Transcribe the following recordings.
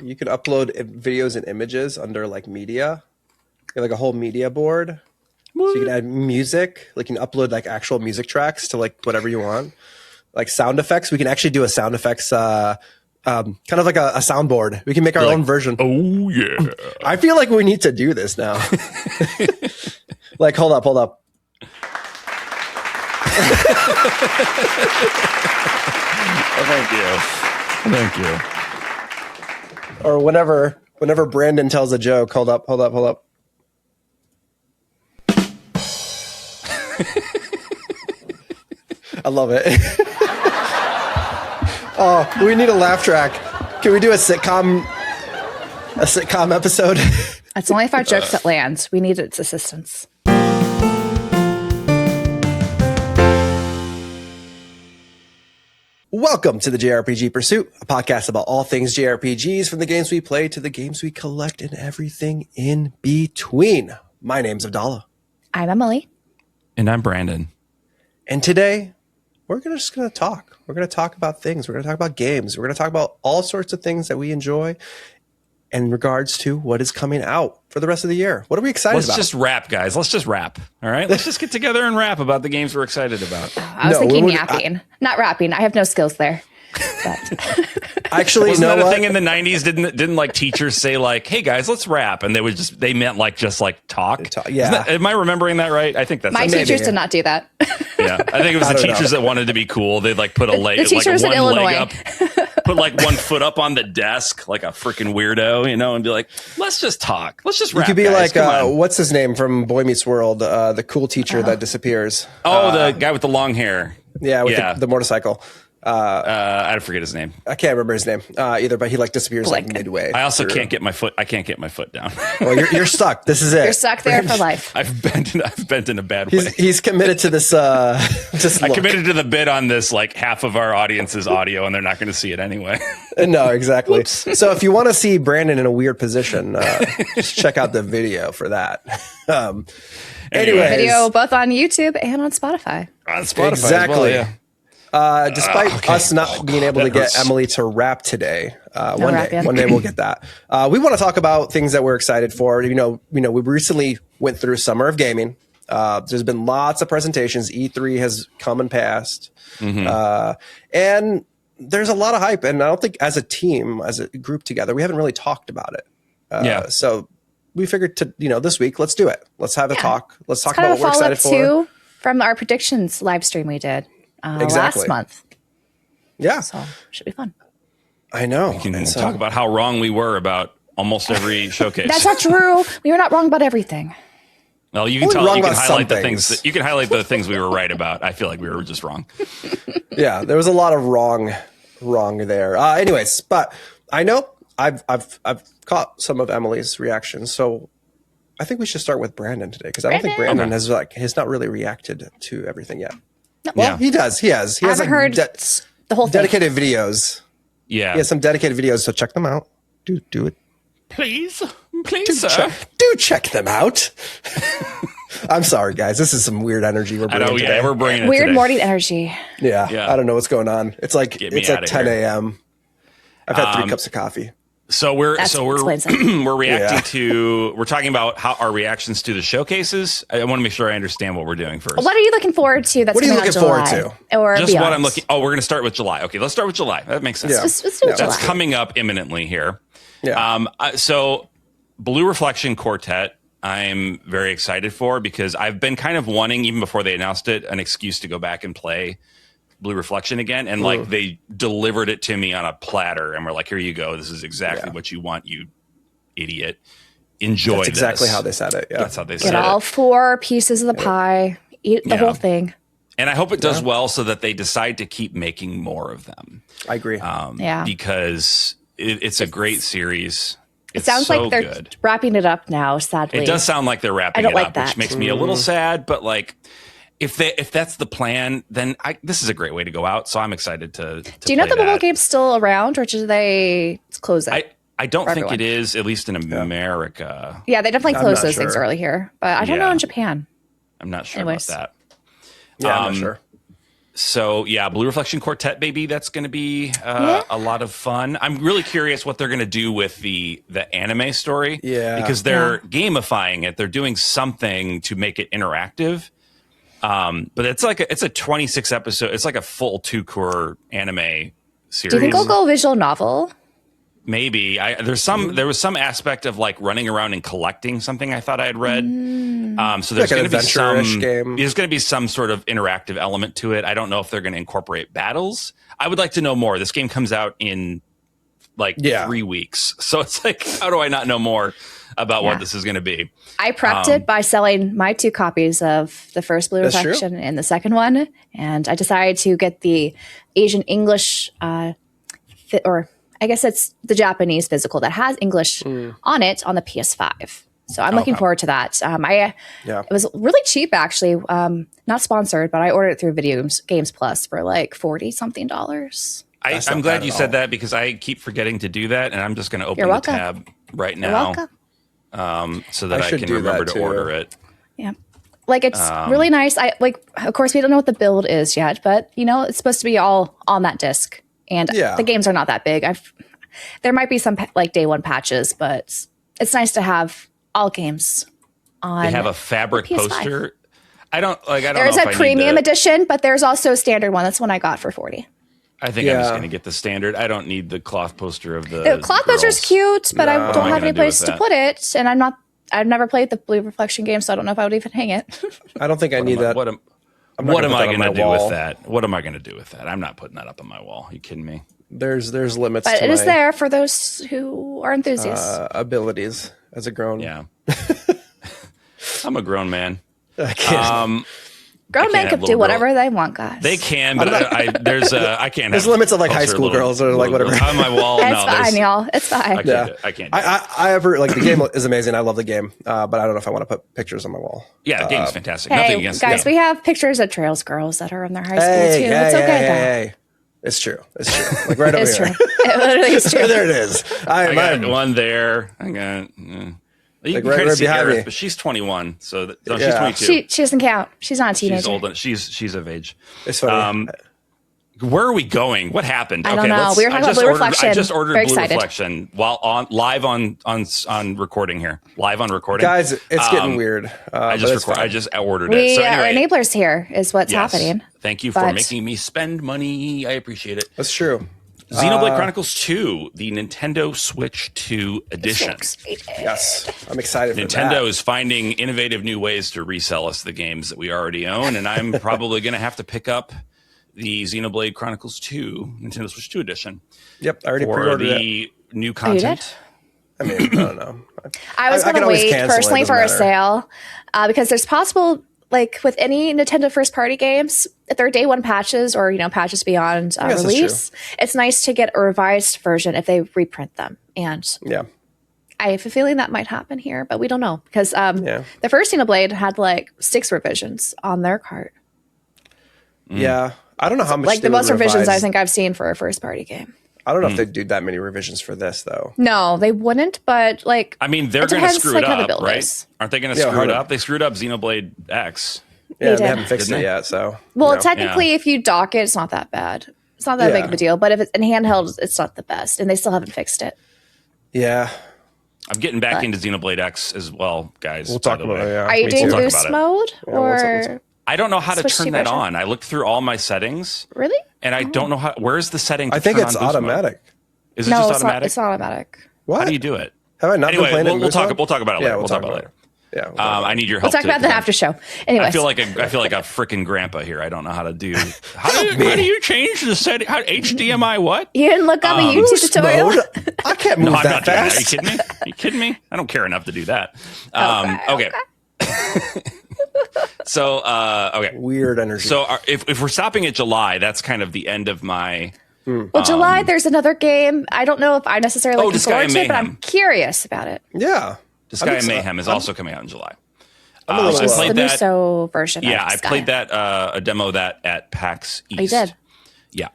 You could upload videos and images under like media, like a whole media board. So you can add music, like you can upload like actual music tracks to like whatever you want. Like sound effects, we can actually do a sound effects, kind of like a soundboard. We can make our own version. Oh yeah! I feel like we need to do this now. Like, hold up. Oh, thank you. Or whenever Branden tells a joke, hold up. I love it. Oh, we need a laugh track. Can we do a sitcom episode? It's only 5 jokes that lands. We need its assistance. Welcome to the JRPG Pursuit, a podcast about all things JRPGs, from the games we play to the games we collect and everything in between. My name's Abdallah. I'm Emily. And I'm Branden. And today, we're just going to talk. We're going to talk about things. We're going to talk about games. We're going to talk about all sorts of things that we enjoy in regards to what is coming out for the rest of the year. What are we excited about? Let's just rap, guys. Let's just rap. All right? Let's just get together and rap about the games we're excited about. I was thinking yapping. Not rapping. I have no skills there. But. Actually, wasn't that a thing in the 90s? Didn't like teachers say like, "Hey guys, let's rap," and they meant like just like talk. Yeah. Am I remembering that right? I think that's my teachers did not do that. Yeah, I think it was the teachers that wanted to be in They'd like put a leg, the teachers like in one Illinois. leg up, put like one foot up on the desk, like a freaking weirdo, and be like, "Let's just talk. Let's just rap." You could be guys. like, what's his name from Boy Meets World? The cool teacher that disappears. The guy with the long hair. Yeah, with the motorcycle. I forget his name. I can't remember his name either, but he like disappears like midway. I also can't get my foot. I can't get my foot down. Well, you're stuck. This is it. You're stuck there for life. I've bent in a bad way. He's committed to this. I committed to the bit on this. Like half of our audience's audio, and they're not going to see it anyway. No, exactly. So if you want to see Branden in a weird position, just check out the video for that. Anyways, video both on YouTube and on Spotify. Exactly. Well, yeah. Despite us not being able to get Emily to rap today, one day we'll get that. We want to talk about things that we're excited for. We recently went through Summer of Gaming. There's been lots of presentations. E3 has come and passed, and there's a lot of hype. And I don't think as a team, as a group together, we haven't really talked about it. So we figured this week, let's do it. Let's have a talk. Let's talk about what we're excited for. Too, from our predictions live stream we did. Last month. Yeah. So should be fun. I know. We can talk about how wrong we were about almost every showcase. That's not true. We were not wrong about everything. Well, you can highlight the things. You can highlight the things we were right about. I feel like we were just wrong. Yeah, there was a lot of wrong there. Anyways, but I know I've caught some of Emily's reactions, so I think we should start with Branden today, because I don't think Branden has not really reacted to everything yet. No. Well, he does. He has. He has heard the whole thing. Dedicated videos. Yeah. He has some dedicated videos, so check them out. Do it. Please, sir. Check them out. I'm sorry, guys. This is some weird energy we're bringing today. Yeah, we're bringing it weird today. morning energy. Yeah, I don't know what's going on. It's like 10 a.m. I've had 3 cups of coffee. So we're reacting to, we're talking about how our reactions to the showcases. I want to make sure I understand what we're doing first. What are you looking forward to? What are you looking forward to? Or just beyond? what I'm looking. Oh, we're going to start with July. Okay, let's start with July. That makes sense. Yeah. Let's do July. That's coming up imminently here. Yeah. So Blue Reflection Quartet, I'm very excited for, because I've been kind of wanting, even before they announced it, an excuse to go back and play Blue Reflection again, and like they delivered it to me on a platter, and we're like, here you go, this is exactly what you want, you idiot. Enjoy. That's exactly how they said it. Yeah, that's how they said it. Get all 4 pieces of the pie, eat the whole thing. And I hope it does well, so that they decide to keep making more of them. I agree. Because it's a great series. It sounds like they're wrapping it up now, sadly. It does sound like they're wrapping it up, which makes me a little sad, but like, if that's the plan, then this is a great way to go out. So I'm excited to Do you know if the mobile game's still around, or do they close it? I don't think it is, at least in America. Yeah, they definitely close those things early here, but I don't know in Japan. I'm not sure about that. Yeah, I'm not sure. So yeah, Blue Reflection Quartet, baby, that's going to be a lot of fun. I'm really curious what they're going to do with the anime story. Yeah, because they're gamifying it. They're doing something to make it interactive. But it's a 26 episode. It's like a full 2-cour anime series. Do you think I'll go visual novel? Maybe there was some aspect of like running around and collecting something I thought I had read. So there's like going to be game. There's going to be some sort of interactive element to it. I don't know if they're going to incorporate battles. I would like to know more. This game comes out in 3 weeks, so it's like, how do I not know more about what this is going to be? I prepped it by selling my 2 copies of the first Blue Reflection and the second one, and I decided to get the Asian English or I guess it's the Japanese physical that has English on it on the PS5. So I'm looking forward to that. It was really cheap, actually. Not sponsored, but I ordered it through Video Games Plus for like $40-something. I'm glad you said that because I keep forgetting to do that, and I'm just going to open the tab right now so that I can remember to order it. Yeah. Like, it's really nice. Of course, we don't know what the build is yet, but, it's supposed to be all on that disc. And the games are not that big. There might be some day one patches, but it's nice to have all games on. They have a fabric poster. I don't There's know a premium edition, but there's also a standard one. That's one I got for $40. I think I'm just going to get the standard. I don't need the cloth poster of the cloth poster's cute, but I don't have any place to put it. And I've never played the Blue Reflection game, so I don't know if I would even hang it. I don't think I need that. What am I going to do with that? What am I going to do with that? I'm not putting that up on my wall. Are you kidding me? There's limits. But it is there for those who are enthusiasts. Abilities as a grown. Yeah. I'm a grown man. Grown men can do whatever they want, guys. They can, but I can't. There's limits of high school girls or whatever on my wall. It's fine, y'all. It's fine. I can't. The game is amazing. I love the game, but I don't know if I want to put pictures on my wall. Yeah, the game's fantastic. Hey, nothing against guys, we have pictures of Trails girls that are in their high school too. It's okay, though. It's true. Like right over here. It literally is true. There it is. I got one there. I got. You can right behind me. But she's 21, so she's 22. She doesn't count. She's not a teenager. She's old. She's of age. It's funny. Where are we going? What happened? I don't know. We were talking about Blue Reflection. I just ordered Blue Reflection while live on recording here. Live on recording. Guys, it's getting weird. I just ordered it. So anyway, our enablers here is what's happening. Thank you for making me spend money. I appreciate it. That's true. Xenoblade Chronicles 2, the Nintendo Switch 2 edition. Yes, I'm excited for that. Nintendo is finding innovative new ways to resell us the games that we already own, and I'm probably going to have to pick up the Xenoblade Chronicles 2 Nintendo Switch 2 edition. Yep, I already pre-ordered the new content. I mean, I don't know. I was going to wait personally for a sale because there's possible, like with any Nintendo first party games, if they're day one patches or patches beyond release, it's nice to get a revised version if they reprint them. And I have a feeling that might happen here, but we don't know because the first Xenoblade had like 6 revisions on their cart. Yeah, I don't know how much. Like the most revisions I think I've seen for a first party game. I don't know if they'd do that many revisions for this though. No, they wouldn't. But like, I mean, they're going to screw it up, right? Aren't they going to screw it up? They screwed up Xenoblade X. Yeah, they haven't fixed it yet. So, technically, if you dock it, it's not that bad. It's not that big of a deal. But if it's in handheld, it's not the best, and they still haven't fixed it. Yeah, I'm getting back into Xenoblade X as well, guys. We'll talk about it. Yeah. Are you doing boost mode or? I don't know how to turn that on. I looked through all my settings. Really? And I don't know how. Where's the setting? I think it's automatic. Is it just automatic? It's not automatic. What? How do you do it? Have I not been playing it? We'll talk about it later. We'll talk about it later. Yeah, I need your help. We'll talk about the after show. Anyway, I feel like a freaking grandpa here. I don't know how to do. How do you change the setting? HDMI what? You didn't look up a YouTube tutorial. I can't move that fast. Are you kidding me? Are you kidding me? I don't care enough to do that. Okay. So weird energy. So if we're stopping at July, that's kind of the end of my. Well, July there's another game. I don't know if I necessarily look forward to it, but I'm curious about it. Yeah. Disgaea Mayhem is also coming out in July. I played the Muso version. Yeah, I played that a demo of that at PAX East. Oh, you did? Yeah,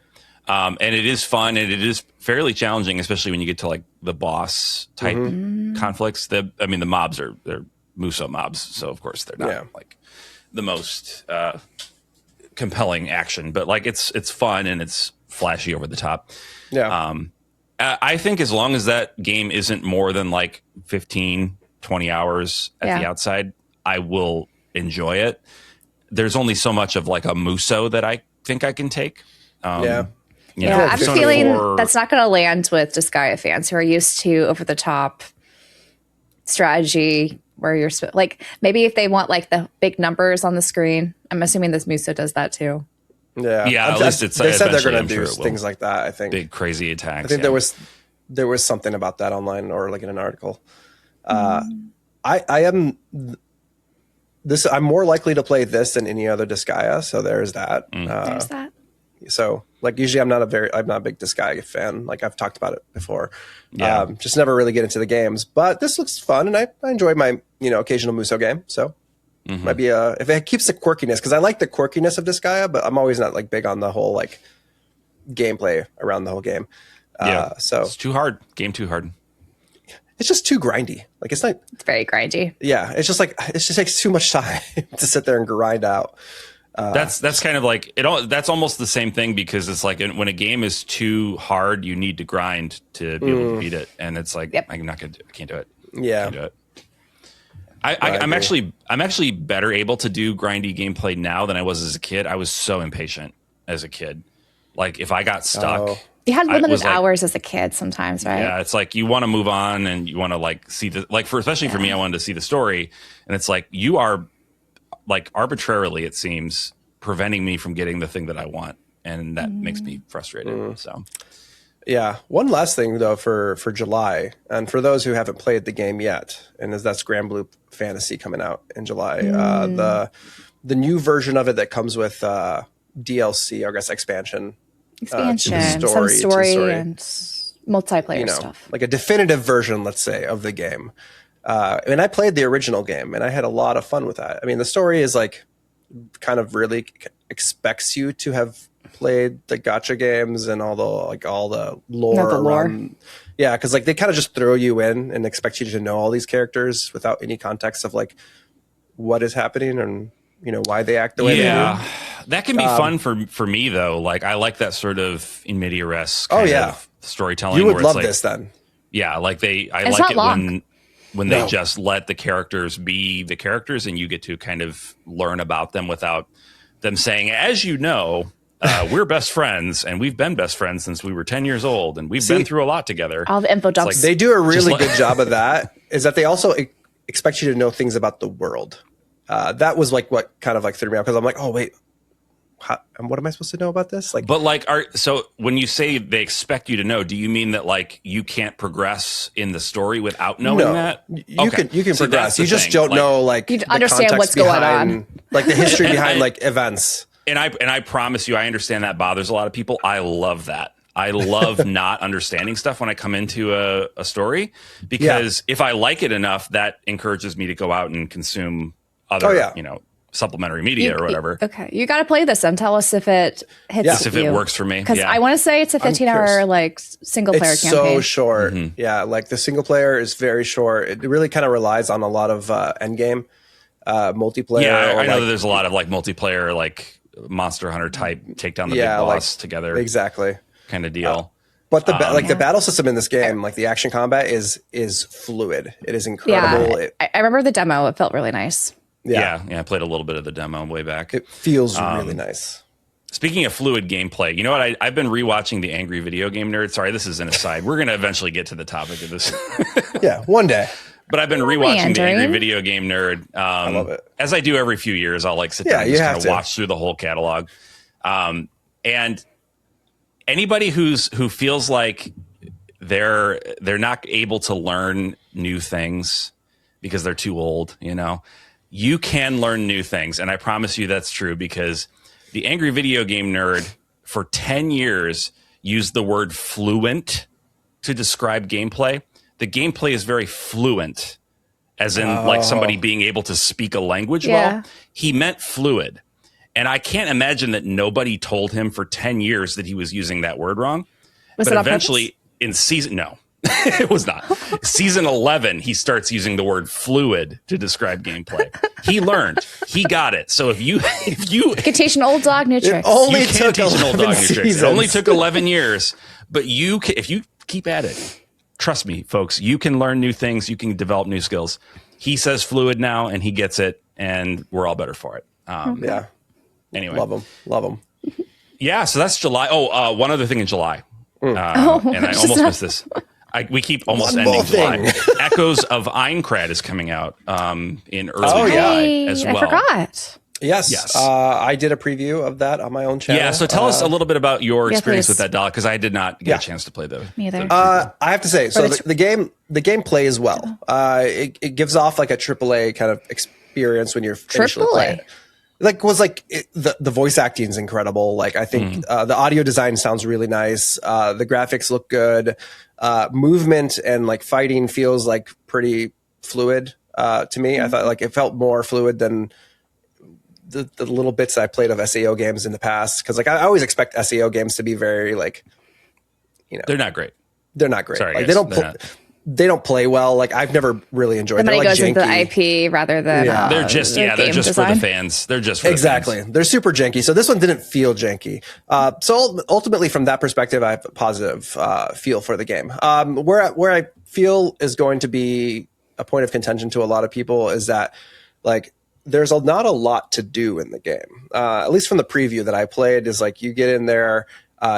and it is fun and it is fairly challenging, especially when you get to like the boss type conflicts. The mobs they're Muso mobs, so of course they're not like the most compelling action, but like it's fun and it's flashy over the top. Yeah. I think as long as that game isn't more than like 15, 20 hours at the outside, I will enjoy it. There's only so much of like a muso that I think I can take. I have a feeling that's not going to land with Disgaea fans who are used to over the top strategy where you're like, maybe if they want like the big numbers on the screen. I'm assuming this muso does that too. Yeah. At least they said they're going to do things like that. I think big crazy attacks. I think there was something about that online or like in an article. I'm more likely to play this than any other Disgaea, so there's that. There's that. So like usually I'm not a big Disgaea fan. Like I've talked about it before. Just never really get into the games, but this looks fun and I enjoy my occasional muso game. So might be if it keeps the quirkiness, because I like the quirkiness of Disgaea, but I'm always not like big on the whole like gameplay around the whole game. So it's too hard. Game too hard. It's just too grindy. Like it's very grindy. Yeah, it's just like it just takes too much time to sit there and grind out. That's kind of like it. That's almost the same thing, because it's like when a game is too hard, you need to grind to be able to beat it, and it's like I'm not gonna. I can't do it. Yeah, can't do it. I'm actually better able to do grindy gameplay now than I was as a kid. I was so impatient as a kid. Like if I got stuck, you had limited hours as a kid sometimes, right? Yeah, it's like you want to move on and you want to like see the especially for me, I wanted to see the story, and it's like you are like arbitrarily, it seems, preventing me from getting the thing that I want, and that makes me frustrated. So. Yeah. One last thing though for July, and for those who haven't played the game yet, and that's Grand Blue Fantasy coming out in July. The new version of it that comes with DLC, or I guess expansion, some story and multiplayer stuff. Like a definitive version, let's say, of the game. And I played the original game, and I had a lot of fun with that. I mean, the story is like kind of really expects you to have played the gacha games and all the lore around. Yeah, because like they kind of just throw you in and expect you to know all these characters without any context of like what is happening and why they act the way they do. That can be fun for me though. Like I like that sort of in media res kind of storytelling. You would love this then. Yeah, like I like it when they just let the characters be the characters, and you get to kind of learn about them without them saying, as you know, we're best friends, and we've been best friends since we were 10 years old, and we've been through a lot together. All the info dumps. Like, they do a really good job of that, is that they also expect you to know things about the world. That was like what kind of like threw me off, because I'm like, oh, wait. What am I supposed to know about this? Like, but like, so when you say they expect you to know, do you mean that like you can't progress in the story without knowing that? You can progress. You just don't know like you understand what's going on, like the history behind like events. And I promise you, I understand that bothers a lot of people. I love that. I love not understanding stuff when I come into a story, because if I like it enough, that encourages me to go out and consume other, supplementary media or whatever. Okay, you got to play this and tell us if it hits if it works for me. Because I want to say it's a 15-hour like single player campaign. So short. Yeah, like the single player is very short. It really kind of relies on a lot of end game multiplayer. Yeah, I know that there's a lot of like multiplayer, like Monster Hunter type, take down the big boss together. Exactly. Kind of deal. But the battle system in this game, like the action combat is fluid. It is incredible. Yeah, I remember the demo. It felt really nice. Yeah, I played a little bit of the demo way back. It feels really nice. Speaking of fluid gameplay, you know what? I've been rewatching The Angry Video Game Nerd. Sorry, this is an aside. We're going to eventually get to the topic of this. Yeah, one day. But I've been rewatching The Angry Video Game Nerd. I love it. As I do every few years, I'll like sit down and just kind of watch through the whole catalog. And anybody who feels like they're not able to learn new things because they're too old, you can learn new things. And I promise you that's true, because the Angry Video Game Nerd for 10 years used the word fluent to describe gameplay. The gameplay is very fluent, as in like somebody being able to speak a language well. He meant fluid. And I can't imagine that nobody told him for 10 years that he was using that word wrong. Was but it eventually in season, no. It was not. Season 11, he starts using the word fluid to describe gameplay. He learned. He got it. So if you can teach an old dog new tricks. Only took 11 seasons. It only took 11 years. But if you keep at it, trust me, folks, you can learn new things. You can develop new skills. He says fluid now, and he gets it, and we're all better for it. Yeah. Anyway. Love him. Yeah, so that's July. Oh, one other thing in July. And I almost missed this. We keep almost ending July. Echoes of Aincrad is coming out in early July as well. I forgot. Yes. I did a preview of that on my own channel. Yeah, so tell us a little bit about your experience with that doll, because I did not get a chance to play the. Neither. I have to say, so the game plays well. It gives off like a AAA kind of experience when you're initially playing it. The voice acting is incredible. Like, I think the audio design sounds really nice. The graphics look good. Movement and like fighting feels like pretty fluid to me. I thought like it felt more fluid than the little bits I played of SEO games in the past. Because like I always expect SEO games to be very like, they're not great. They're not great. Sorry, like, they don't play well. Like, I've never really enjoyed them. The money like goes into the IP rather than they're just for the fans. They're just for exactly. The fans. They're super janky. So this one didn't feel janky. So ultimately, from that perspective, I have a positive feel for the game. Where I feel is going to be a point of contention to a lot of people is that like there's not a lot to do in the game. At least from the preview that I played, is like you get in there,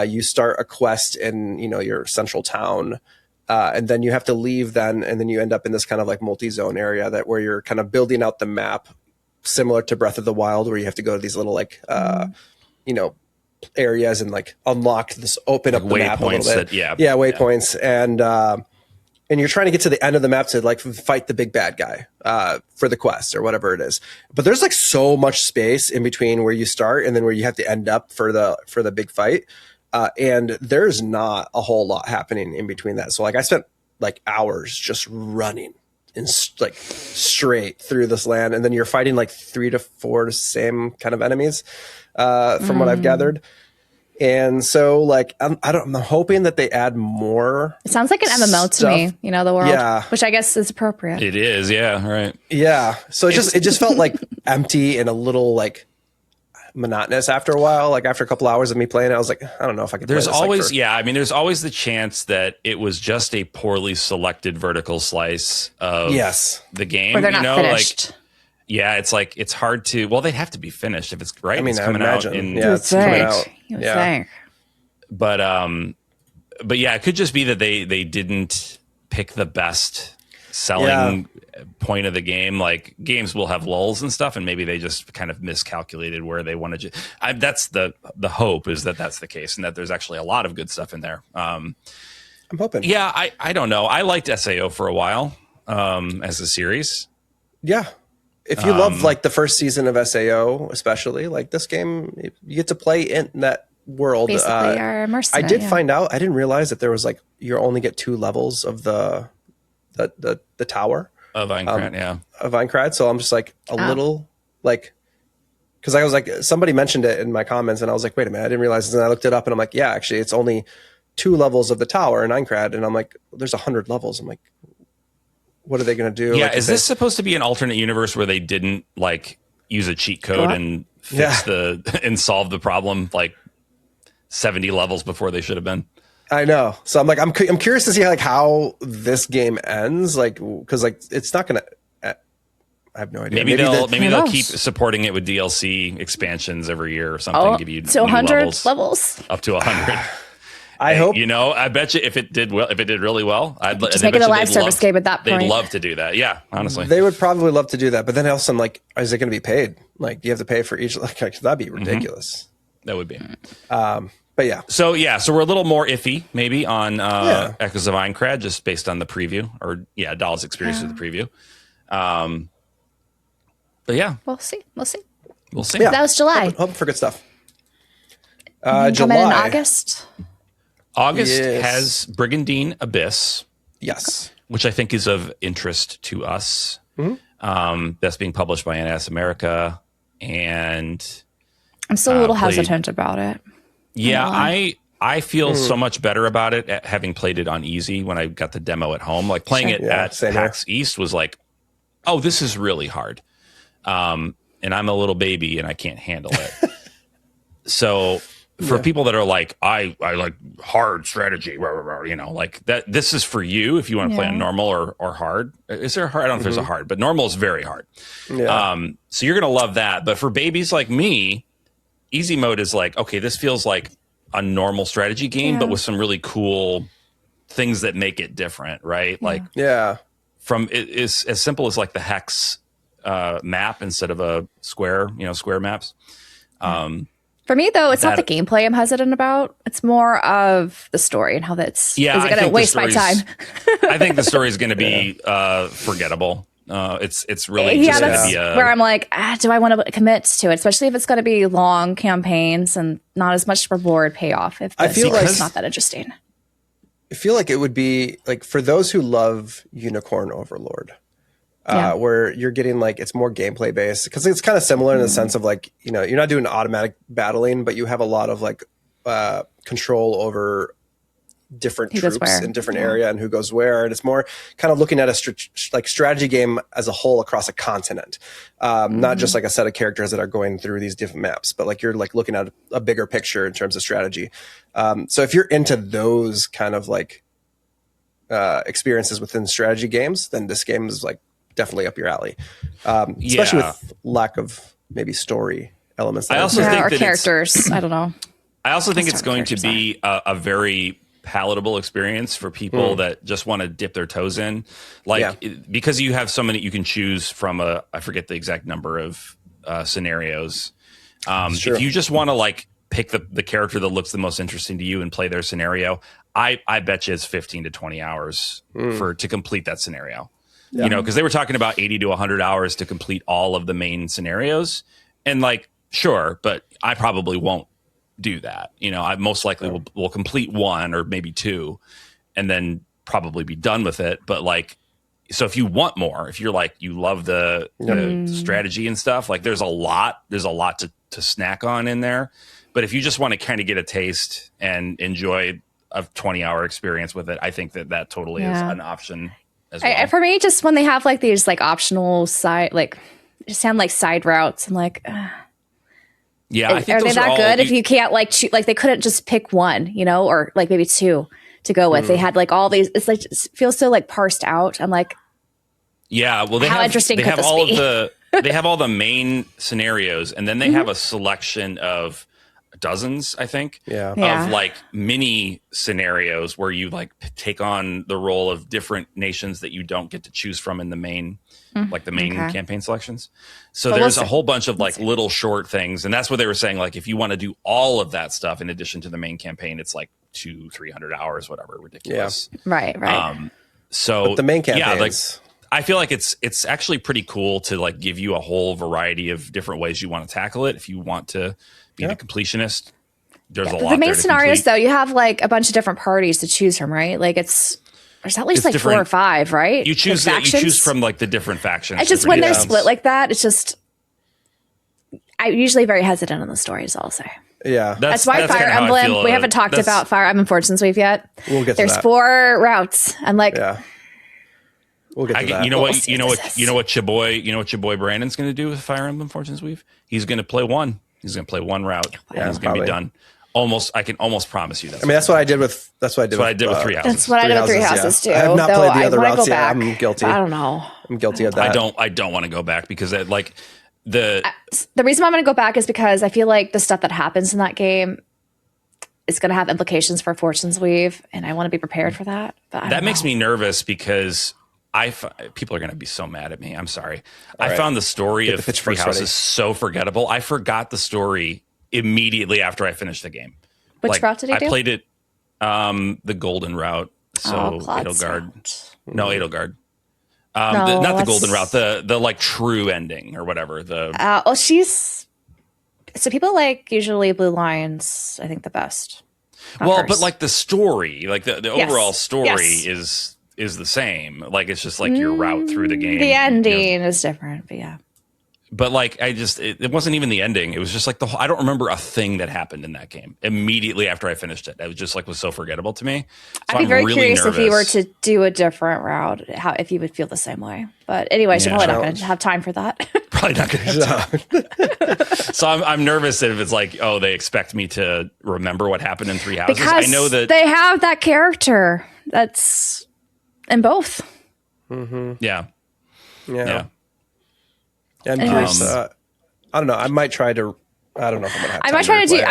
you start a quest in your central town. And then you have to leave and then you end up in this kind of like multi-zone area where you're kind of building out the map, similar to Breath of the Wild, where you have to go to these little like, areas and like unlock this, open up the map a little bit. Waypoints. And you're trying to get to the end of the map to like fight the big bad guy for the quest or whatever it is. But there's like so much space in between where you start and then where you have to end up for the big fight. And there's not a whole lot happening in between that. So like I spent like hours just running in like straight through this land. And then you're fighting like 3 to 4 same kind of enemies from what I've gathered. And so like, I'm hoping that they add more. It sounds like an MMO to me, the world, which I guess is appropriate. It is. Yeah. Right. Yeah. So it just felt like empty and a little like monotonous after a while. Like after a couple hours of me playing it, I was like, I don't know if I could. There's always, there's always the chance that it was just a poorly selected vertical slice of the game. Or they're not finished. It's like it's hard to. Well, they'd have to be finished if it's right. I mean, it's coming out it's coming out. But yeah, it could just be that they didn't pick the best selling point of the game. Like games will have lulls and stuff, and maybe they just kind of miscalculated where they wanted to. That's the hope, is that that's the case, and that there's actually a lot of good stuff in there. I'm hoping. Yeah, I don't know. I liked SAO for a while as a series. Yeah. If you love like the first season of SAO, especially like this game, you get to play in that world. Basically, are immersed. I did find out. I didn't realize that there was like you only get 2 levels of the tower of Aincrad, of Aincrad. So I'm just like a little like, because I was like, somebody mentioned it in my comments, and I was like, wait a minute, I didn't realize this. And I looked it up, and I'm like, yeah, actually, it's only 2 levels of the tower in Aincrad, and I'm like, there's 100 levels. I'm like, what are they going to do? Yeah, like, is this supposed to be an alternate universe where they didn't like use a cheat code and fix and solve the problem like 70 levels before they should have been? I know. So I'm like, I'm curious to see how this game ends. Like, because like it's not going to. I have no idea. Maybe they'll keep supporting it with DLC expansions every year or something. Give you to 100 levels up to 100. I hope. I bet you if it did really well, I'd just make it a live service game at that point. They'd love to do that. Yeah, honestly, they would probably love to do that. But then also, I'm like, is it going to be paid? Like, do you have to pay for each? Like, that'd be ridiculous. That would be. But yeah. So we're a little more iffy maybe on Echoes of Aincrad, just based on the preview, or Doll's experience with the preview. But yeah, we'll see. Yeah. That was July. Hope for good stuff. July. Coming in August. August has Brigandine Abyss. Yes. Which I think is of interest to us. That's being published by NS America. And I'm still a little hesitant about it. Yeah, I feel so much better about it at having played it on easy when I got the demo at home. Like playing it at PAX East was like, oh, this is really hard. And I'm a little baby and I can't handle it. So for people that are like, I like hard strategy, like that, this is for you if you want to play on normal or hard. Is there a hard? I don't know if there's a hard, but normal is very hard. Yeah. So you're going to love that. But for babies like me, easy mode is like, okay, this feels like a normal strategy game, but with some really cool things that make it different, right? Like, from it is as simple as like the hex map instead of a square, square maps. For me, though, it's not the gameplay I'm hesitant about. It's more of the story and how that's is it going to waste my time? I think the story is going to be forgettable. It's really just going to be where I'm like, do I want to commit to it? Especially if it's going to be long campaigns and not as much reward payoff. If the story's not that interesting. I feel like it would be like for those who love Unicorn Overlord, where you're getting like it's more gameplay based because it's kind of similar in the sense of like you're not doing automatic battling, but you have a lot of like control over different troops in different area and who goes where, and it's more kind of looking at a strategy game as a whole across a continent, not just like a set of characters that are going through these different maps, but like you're like looking at a bigger picture in terms of strategy. So if you're into those kind of like experiences within strategy games, then this game is like definitely up your alley, especially with lack of maybe story elements. I also think that characters. I don't know. I also think it's going to be a very palatable experience for people that just want to dip their toes in, because you have so many you can choose from. I forget the exact number of scenarios. If you just want to like pick the character that looks the most interesting to you and play their scenario, I bet you it's 15 to 20 hours to complete that scenario. Because they were talking about 80 to 100 hours to complete all of the main scenarios, and like sure, but I probably won't do that. I most likely will complete one or maybe two and then probably be done with it. But like, so if you want more, if you're like, you love the strategy and stuff, like there's a lot to snack on in there. But if you just want to kind of get a taste and enjoy a 20-hour experience with it, I think that totally is an option as well. For me, just when they have like these like optional side, like just sound like side routes and like, yeah, I think are they that good if you can't like choose, like they couldn't just pick one, or like maybe two to go with. They had like all these. It's like it feels so like parsed out. I'm like, yeah. Well, they have they have all the main scenarios, and then they have a selection of dozens, I think, of like mini scenarios where you like take on the role of different nations that you don't get to choose from in the main. Like the main campaign selections. So there's a whole bunch of like little short things. And that's what they were saying. Like, if you want to do all of that stuff in addition to the main campaign, it's like 200-300 hours, whatever. Ridiculous. Yeah. Right. So but the main campaigns. Yeah, like, I feel like it's actually pretty cool to like give you a whole variety of different ways you want to tackle it. If you want to be the completionist, there's a lot. The main scenarios though, you have like a bunch of different parties to choose from, right? Like there's at least like 4 or 5, right? You choose you choose from like the different factions. It's just when they're split like that, it's just I'm usually very hesitant on the stories, I'll say. Yeah. That's why Fire Emblem, we haven't talked about Fire Emblem Fortunes Weave yet. We'll get to There's 4 routes. I'm like we'll get to that. You know what your boy Brandon's going to do with Fire Emblem Fortunes Weave? He's going to play one. He's going to play one route. And he's going to be done. I can almost promise you that. I mean, that's what I did with Three Houses. That's what I did with Three Houses too. I have not played the other routes yet. I'm guilty. I don't know. I'm guilty of that. I don't want to go back because the reason I'm going to go back is because I feel like the stuff that happens in that game is going to have implications for Fortune's Weave, and I want to be prepared for that. But that makes me nervous because people are going to be so mad at me. I'm sorry. I found the story of Three Houses so forgettable. I forgot the story immediately after I finished the game. Which route did he do? I played it the golden route. So Edelgard. No, Edelgard. Not the golden route, the like true ending or whatever. So people like usually Blue Lions, I think the best. But like the story, like the overall story is the same. Like it's just like your route through the game. The ending is different, but yeah. But like, it wasn't even the ending. It was just like I don't remember a thing that happened in that game immediately after I finished it. It was just like, was so forgettable to me. So I'd be very curious if you were to do a different route, if you would feel the same way. But anyways, you're probably not going to have time for that. Probably not going to have time. So I'm nervous if it's like, oh, they expect me to remember what happened in Three Houses. Because I know that they have that character that's in both. Mm-hmm. Yeah. And I don't know. I might try to. I don't know if I'm gonna have. I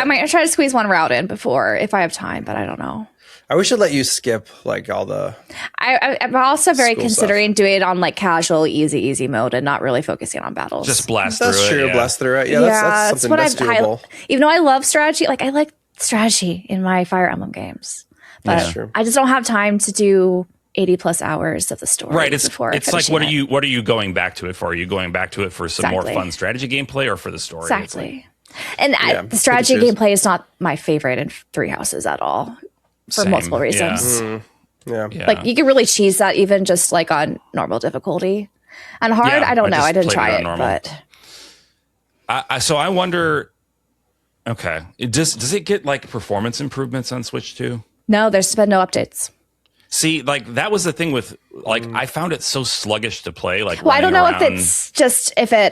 might try to squeeze one route in before if I have time, but I don't know. I wish I'd let you skip like all the. I'm also very considering doing it on like casual, easy mode and not really focusing on battles. Just blast through it. That's true. Yeah. Blast through it. Yeah, that's something that's doable. Even though I love strategy, like I like strategy in my Fire Emblem games, but I just don't have time to do 80+ hours of the story. Right. It's like, what are you going back to it for? Are you going back to it for some more fun strategy gameplay or for the story? Exactly. And the strategy gameplay is not my favorite in Three Houses at all for multiple reasons. Yeah. Like you can really cheese that even just like on normal difficulty. On hard, I don't know. I didn't try it, but so I wonder. Okay, does it get like performance improvements on Switch 2? No, there's been no updates. See, like that was the thing with like I found it so sluggish to play. Like, I don't know if it's just if the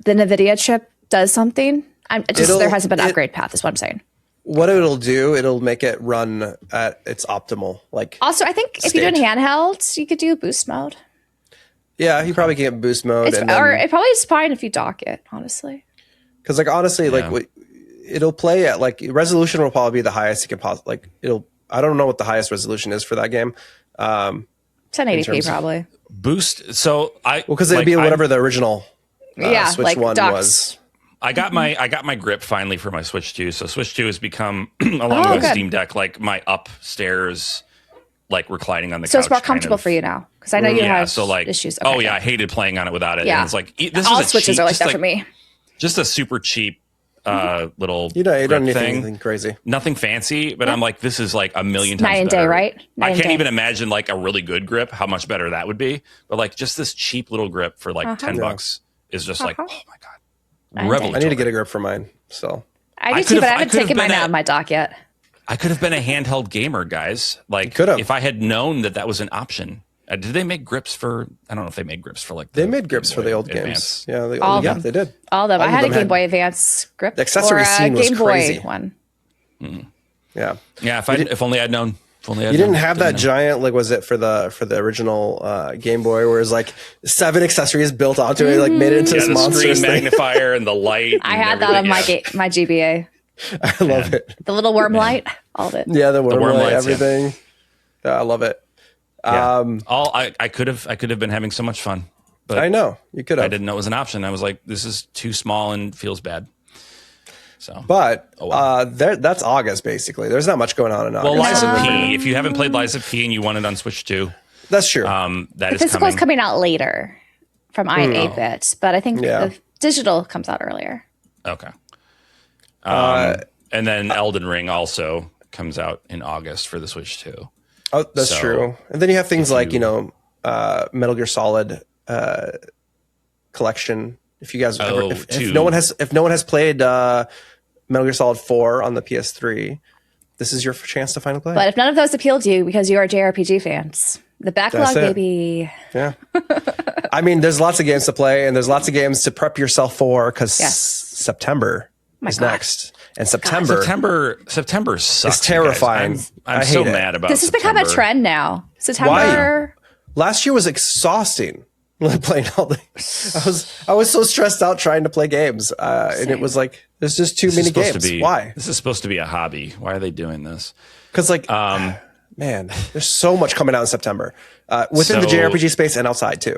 NVIDIA chip does something. There hasn't been an upgrade path. Is what I'm saying. What it'll do, it'll make it run at its optimal. Like also, I think if you're doing handhelds, you could do boost mode. Yeah, you probably can get boost mode, or it probably is fine if you dock it. Honestly, because like honestly, like it'll play at like resolution will probably be the highest it can possibly. Like it'll. I don't know what the highest resolution is for that game. 1080p probably. Boost. So because it'd be whatever the original Switch like one docks. was. I got my grip finally for my Switch 2. So Switch 2 has become along with Steam Deck like my upstairs like reclining on the couch. So it's more comfortable for you now because I know you have issues. Okay. Oh yeah, I hated playing on it without it. Yeah, and it's like all Switches are like that for me. Just a super cheap. Little you don't need anything crazy, nothing fancy, but I'm like, this is like a million times night and better. Day, right? I can't even imagine like a really good grip, how much better that would be. But like just this cheap little grip for like $10 is just like, oh my god, revelatory. I need to get a grip for mine. So I do too, but I haven't taken mine out of my dock yet. I could have been a handheld gamer, guys. Like if I had known that was an option. Did they make grips for? I don't know if they made grips for like. They made grips for the old games. Yeah, they did. All of them. I had a Game Boy Advance grip. The accessory scene was crazy. Boy one. Yeah. If only I'd known. You didn't have that giant like was it for the original Game Boy where it was like 7 accessories built onto it, like made it into this monster screen magnifier and the light. I had that on my GBA. I love it. The little worm light, all of it. Yeah, the worm light, everything. Yeah, I love it. I could have been having so much fun, but I know you could have. I didn't know it was an option. I was like, this is too small and feels bad. So, but that's August basically. There's not much going on in August. Well, Lies of P. If you haven't played Lies of P and you want it on Switch 2, that's true. The physical is coming out later from 8-bit, but I think the digital comes out earlier. Okay. And then Elden Ring also comes out in August for the Switch 2. Oh, that's true. And then you have things like, Metal Gear Solid collection. If you guys if no one has played Metal Gear Solid 4 on the PS3, this is your chance to finally play. But if none of those appeal to you because you are JRPG fans, the backlog, baby. Yeah. I mean, there's lots of games to play and there's lots of games to prep yourself for because September is next. And September sucks. It's terrifying. I'm so mad about this. Has become a trend now. September. Why? Last year was exhausting. Playing all day. I was so stressed out trying to play games, and it was like there's just too many games. Why? This is supposed to be a hobby. Why are they doing this? Because man, there's so much coming out in September within the JRPG space and outside too.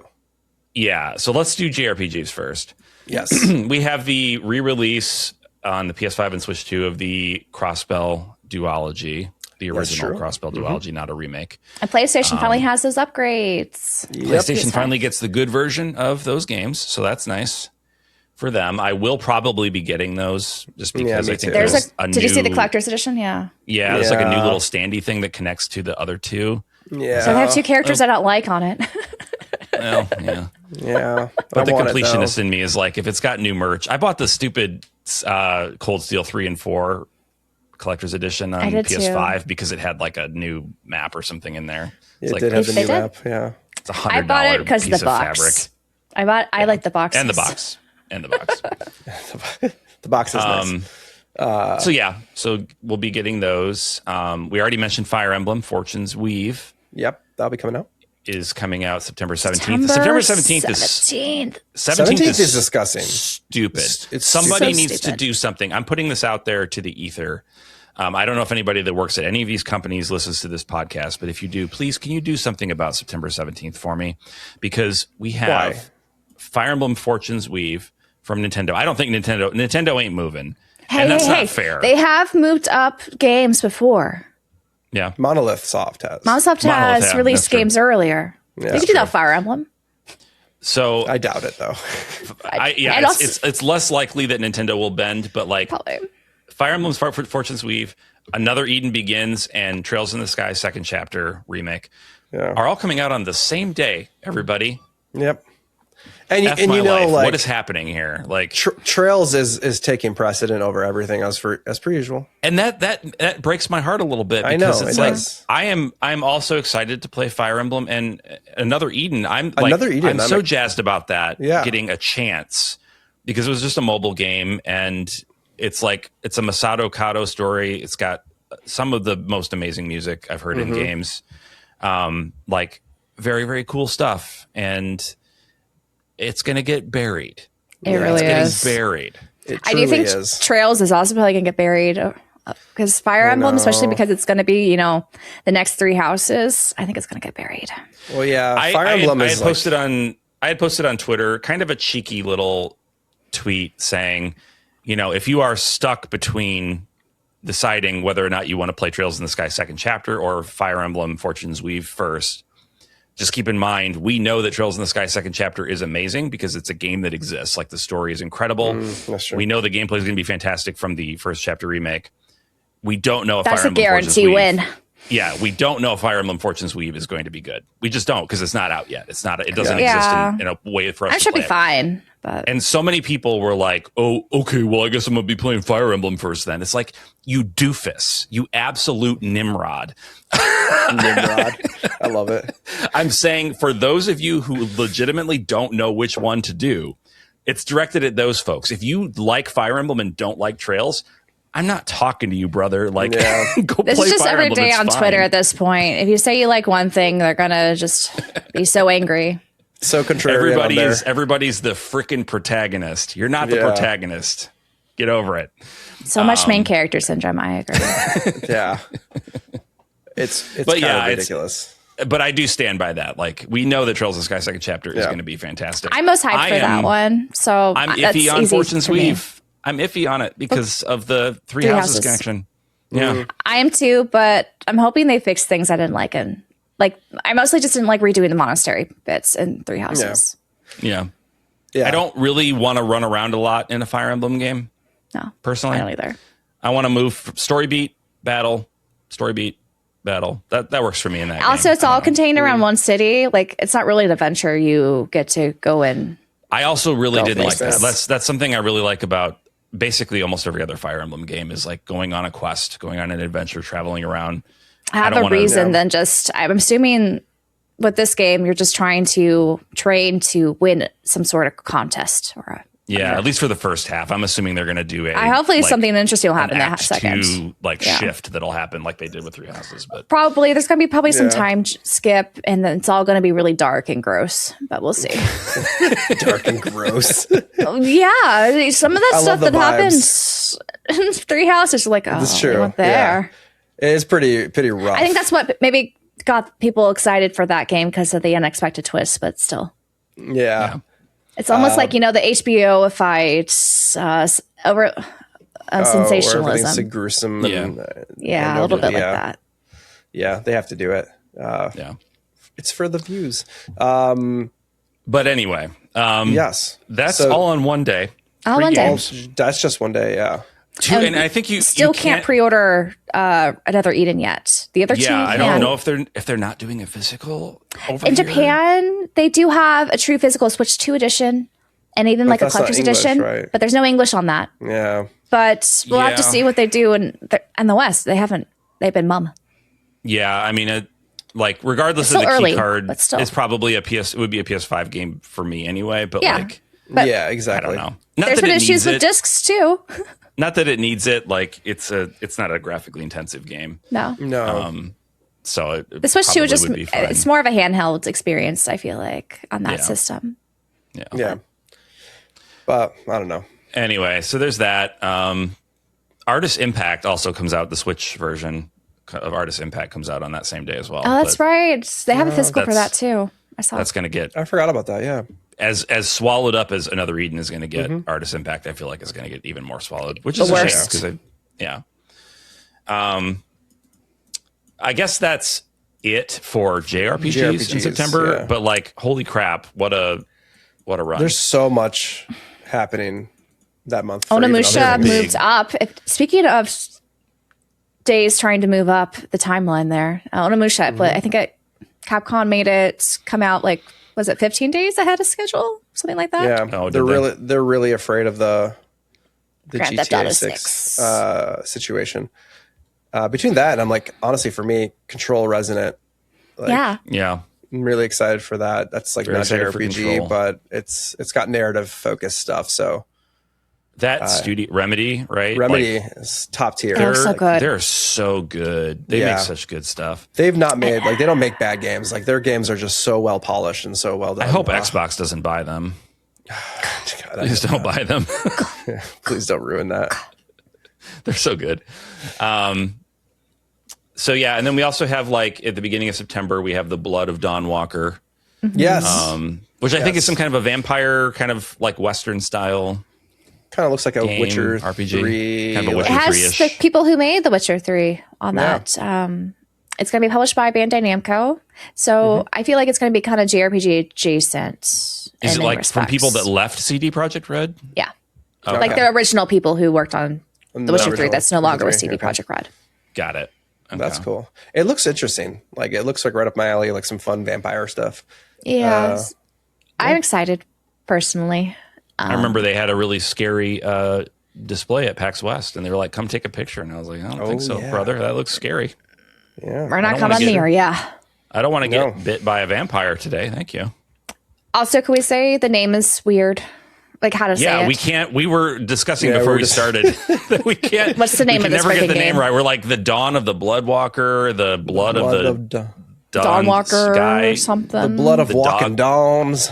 Yeah. So let's do JRPGs first. Yes. We have the re-release on the PS5 and Switch 2 of the Crossbell duology, the original Crossbell duology, not a remake. And PlayStation finally has those upgrades. PlayStation finally gets the good version of those games, so that's nice for them. I will probably be getting those just because I think there's a new... Did you see the collector's edition? Yeah, there's like a new little standy thing that connects to the other two. Yeah. So they have 2 characters I don't like on it. Well, yeah. Yeah. But the completionist in me is like, if it's got new merch, I bought the stupid Cold Steel 3 and 4 collector's edition on PS5 because it had like a new map or something in there. It did have the new map. Yeah. It's $100 I bought it because of the box. Fabric. I like the box. And the box. The box is nice. So we'll be getting those. We already mentioned Fire Emblem Fortune's Weave. Yep, that'll be coming out. Is coming out September 17th. September 17th is disgusting. Stupid. Somebody needs to do something. I'm putting this out there to the ether. I don't know if anybody that works at any of these companies listens to this podcast, but if you do, please, can you do something about September 17th for me? Because we have Fire Emblem Fortune's Weave from Nintendo. I don't think Nintendo ain't moving. And that's not fair. They have moved up games before. Yeah. Monolith Soft has released games earlier. Yeah, they could do that Fire Emblem. So I doubt it though. It's less likely that Nintendo will bend, but like probably. Fire Emblem's Fortune's Weave, Another Eden Begins, and Trails in the Sky Second Chapter remake are all coming out on the same day. Everybody. Yep. And you know, like, what is happening here? Like Trails is taking precedent over everything as per usual, and that breaks my heart a little bit. Because I know it's like I'm also excited to play Fire Emblem and Another Eden. I'm so jazzed about that getting a chance because it was just a mobile game and it's a Masato Kato story. It's got some of the most amazing music I've heard in games, like very very cool stuff and. It's going to get buried. It really is. Buried. I do think Trails is also probably going to get buried because Fire Emblem, especially because it's going to be, the next 3 houses. I think it's going to get buried. Well, yeah. Fire Emblem I had posted on Twitter kind of a cheeky little tweet saying, if you are stuck between deciding whether or not you want to play Trails in the Sky Second Chapter or Fire Emblem Fortune's Weave first, just keep in mind, we know that Trails in the Sky Second Chapter is amazing because it's a game that exists. Like the story is incredible. That's true. We know the gameplay is going to be fantastic from the first chapter remake. We don't know if that's Fire Emblem Fortune's Weave, win. Yeah, we don't know if Fire Emblem Fortune's Weave is going to be good. We just don't because it's not out yet. It's not. It doesn't exist in a way for us. I should be fine. And so many people were like, "Oh, okay. Well, I guess I'm gonna be playing Fire Emblem first." Then it's like you doofus, you absolute Nimrod. Nimrod, I love it. I'm saying for those of you who legitimately don't know which one to do, it's directed at those folks. If you like Fire Emblem and don't like Trails, I'm not talking to you, brother. Like, go this play is just Fire every Emblem. day on Twitter at this point. If you say you like one thing, they're gonna just be so angry. So contrarian. Everybody's the freaking protagonist. You're not the protagonist. Get over it. So much main character syndrome. I agree. Yeah. It's kind of ridiculous. But I do stand by that. Like, we know that Trails of the Sky Second Chapter is going to be fantastic. I'm most hyped for that one. So I'm iffy on Fortune's Weave. I'm iffy on it because of the Three Houses connection. Yeah. I am too, but I'm hoping they fix things I didn't like. And like, I mostly just didn't like redoing the monastery bits in Three Houses. Yeah. I don't really want to run around a lot in a Fire Emblem game. No. Personally. I don't either. I want to move story beat, battle, story beat, battle. That works for me in that also, game. it's all contained around one city. Like, it's not really an adventure. You get to go in. I also really didn't like that. That's something I really like about basically almost every other Fire Emblem game is like going on a quest, going on an adventure, traveling around. Have a reason than just, I'm assuming with this game, you're just trying to train to win some sort of contest or at least for the first half. I'm assuming they're going to do hopefully something interesting will happen that second. Shift that'll happen like they did with Three Houses. But probably there's going to be some time skip, and then it's all going to be really dark and gross. But we'll see. Dark and gross. Yeah, some of that stuff that happens in Three Houses, like, oh, that's true. Went there. Yeah. It is pretty rough. I think that's what maybe got people excited for that game because of the unexpected twist. But still, yeah. It's almost like, the HBO fights over sensationalism. So gruesome. And, a little bit like that. Yeah, they have to do it. It's for the views. But anyway, yes. That's all on one day. All one day. That's just one day, yeah. And I think you still can't pre-order another Eden yet. The other two, I don't know if they're not doing a physical over in here. Japan. They do have a true physical Switch 2 edition, and even like a collector's edition. Right? But there's no English on that. Yeah. But we'll have to see what they do in the West. They've been mum. Yeah, I mean, regardless of the key card, it's probably it would be a PS5 game for me anyway. But yeah, exactly. I don't know. There's been issues with discs too. Not that it needs it. Like it's not a graphically intensive game. No. So the Switch 2 it's more of a handheld experience. I feel like on that system. Yeah. But I don't know. Anyway, so there's that. Artist Impact also comes out. The Switch version of Artist Impact comes out on that same day as well. Oh, that's right. They have a physical for that too. I saw. That's going to get. I forgot about that. Yeah. As swallowed up as Another Eden is going to get, Artist Impact, I feel like is going to get even more swallowed, which is a shame. I guess that's it for JRPGs in September. Yeah. But holy crap, what a run! There's so much happening that month. Onimusha moved up. Speaking of days trying to move up the timeline there, Onimusha, I think Capcom made it come out was it 15 days ahead of schedule? Something like that? Yeah. They're really afraid of the GTA 6 situation. Between that and I'm honestly for me, Control Resonant. Yeah. I'm really excited for that. That's not JRPG, but it's got narrative focused stuff. So that studio Remedy, right? Remedy is top tier. They're so good. They're so good. They make such good stuff. They've not made they don't make bad games. Their games are just so well polished and so well done. I hope Xbox doesn't buy them. God, please don't buy them. Please don't ruin that. They're so good. So yeah, and then we also have at the beginning of September we have The Blood of Dawn Walker. Yes. Which I think is some kind of a vampire kind of Western style. Kind of looks like a Witcher RPG. 3. Kind of a Witcher 3-ish. It has the people who made The Witcher 3 on that. It's going to be published by Bandai Namco. So I feel like it's going to be kind of JRPG-adjacent. Is it from people that left CD Projekt Red? Yeah. Okay. The original people who worked on The Witcher 3 that's no longer with CD Projekt Red. Got it. Okay. That's cool. It looks interesting. It looks right up my alley, some fun vampire stuff. Yeah. I'm excited, personally. I remember they had a really scary display at PAX West, and they were like, "Come take a picture." And I was like, "I don't think so, brother. That looks scary." Yeah, we're not coming near. I don't want to get bit by a vampire today. Thank you. Also, can we say the name is weird? How to say it? Yeah, we can't. We were discussing before we started that we can't. What's the name of this never get the game? name right. We're the Dawn of the Bloodwalker, the blood of the Dawn Walker Sky, or something. The blood of walking dawns.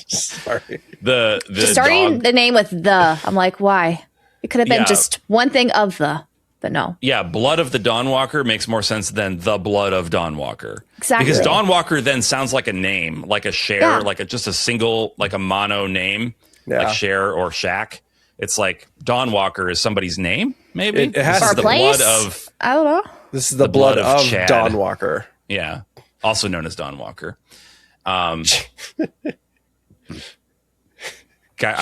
Sorry. Just starting the name with the. I'm like, why? It could have been just one thing of the, but no. Yeah, Blood of the Dawnwalker makes more sense than The Blood of Dawnwalker. Exactly. Because Dawnwalker then sounds like a name, like a share, just a single, a mono name, like share or shack. It's Dawnwalker is somebody's name, maybe? It has or the place? Blood of. I don't know. This is the blood of Dawnwalker. Yeah, also known as Dawnwalker. I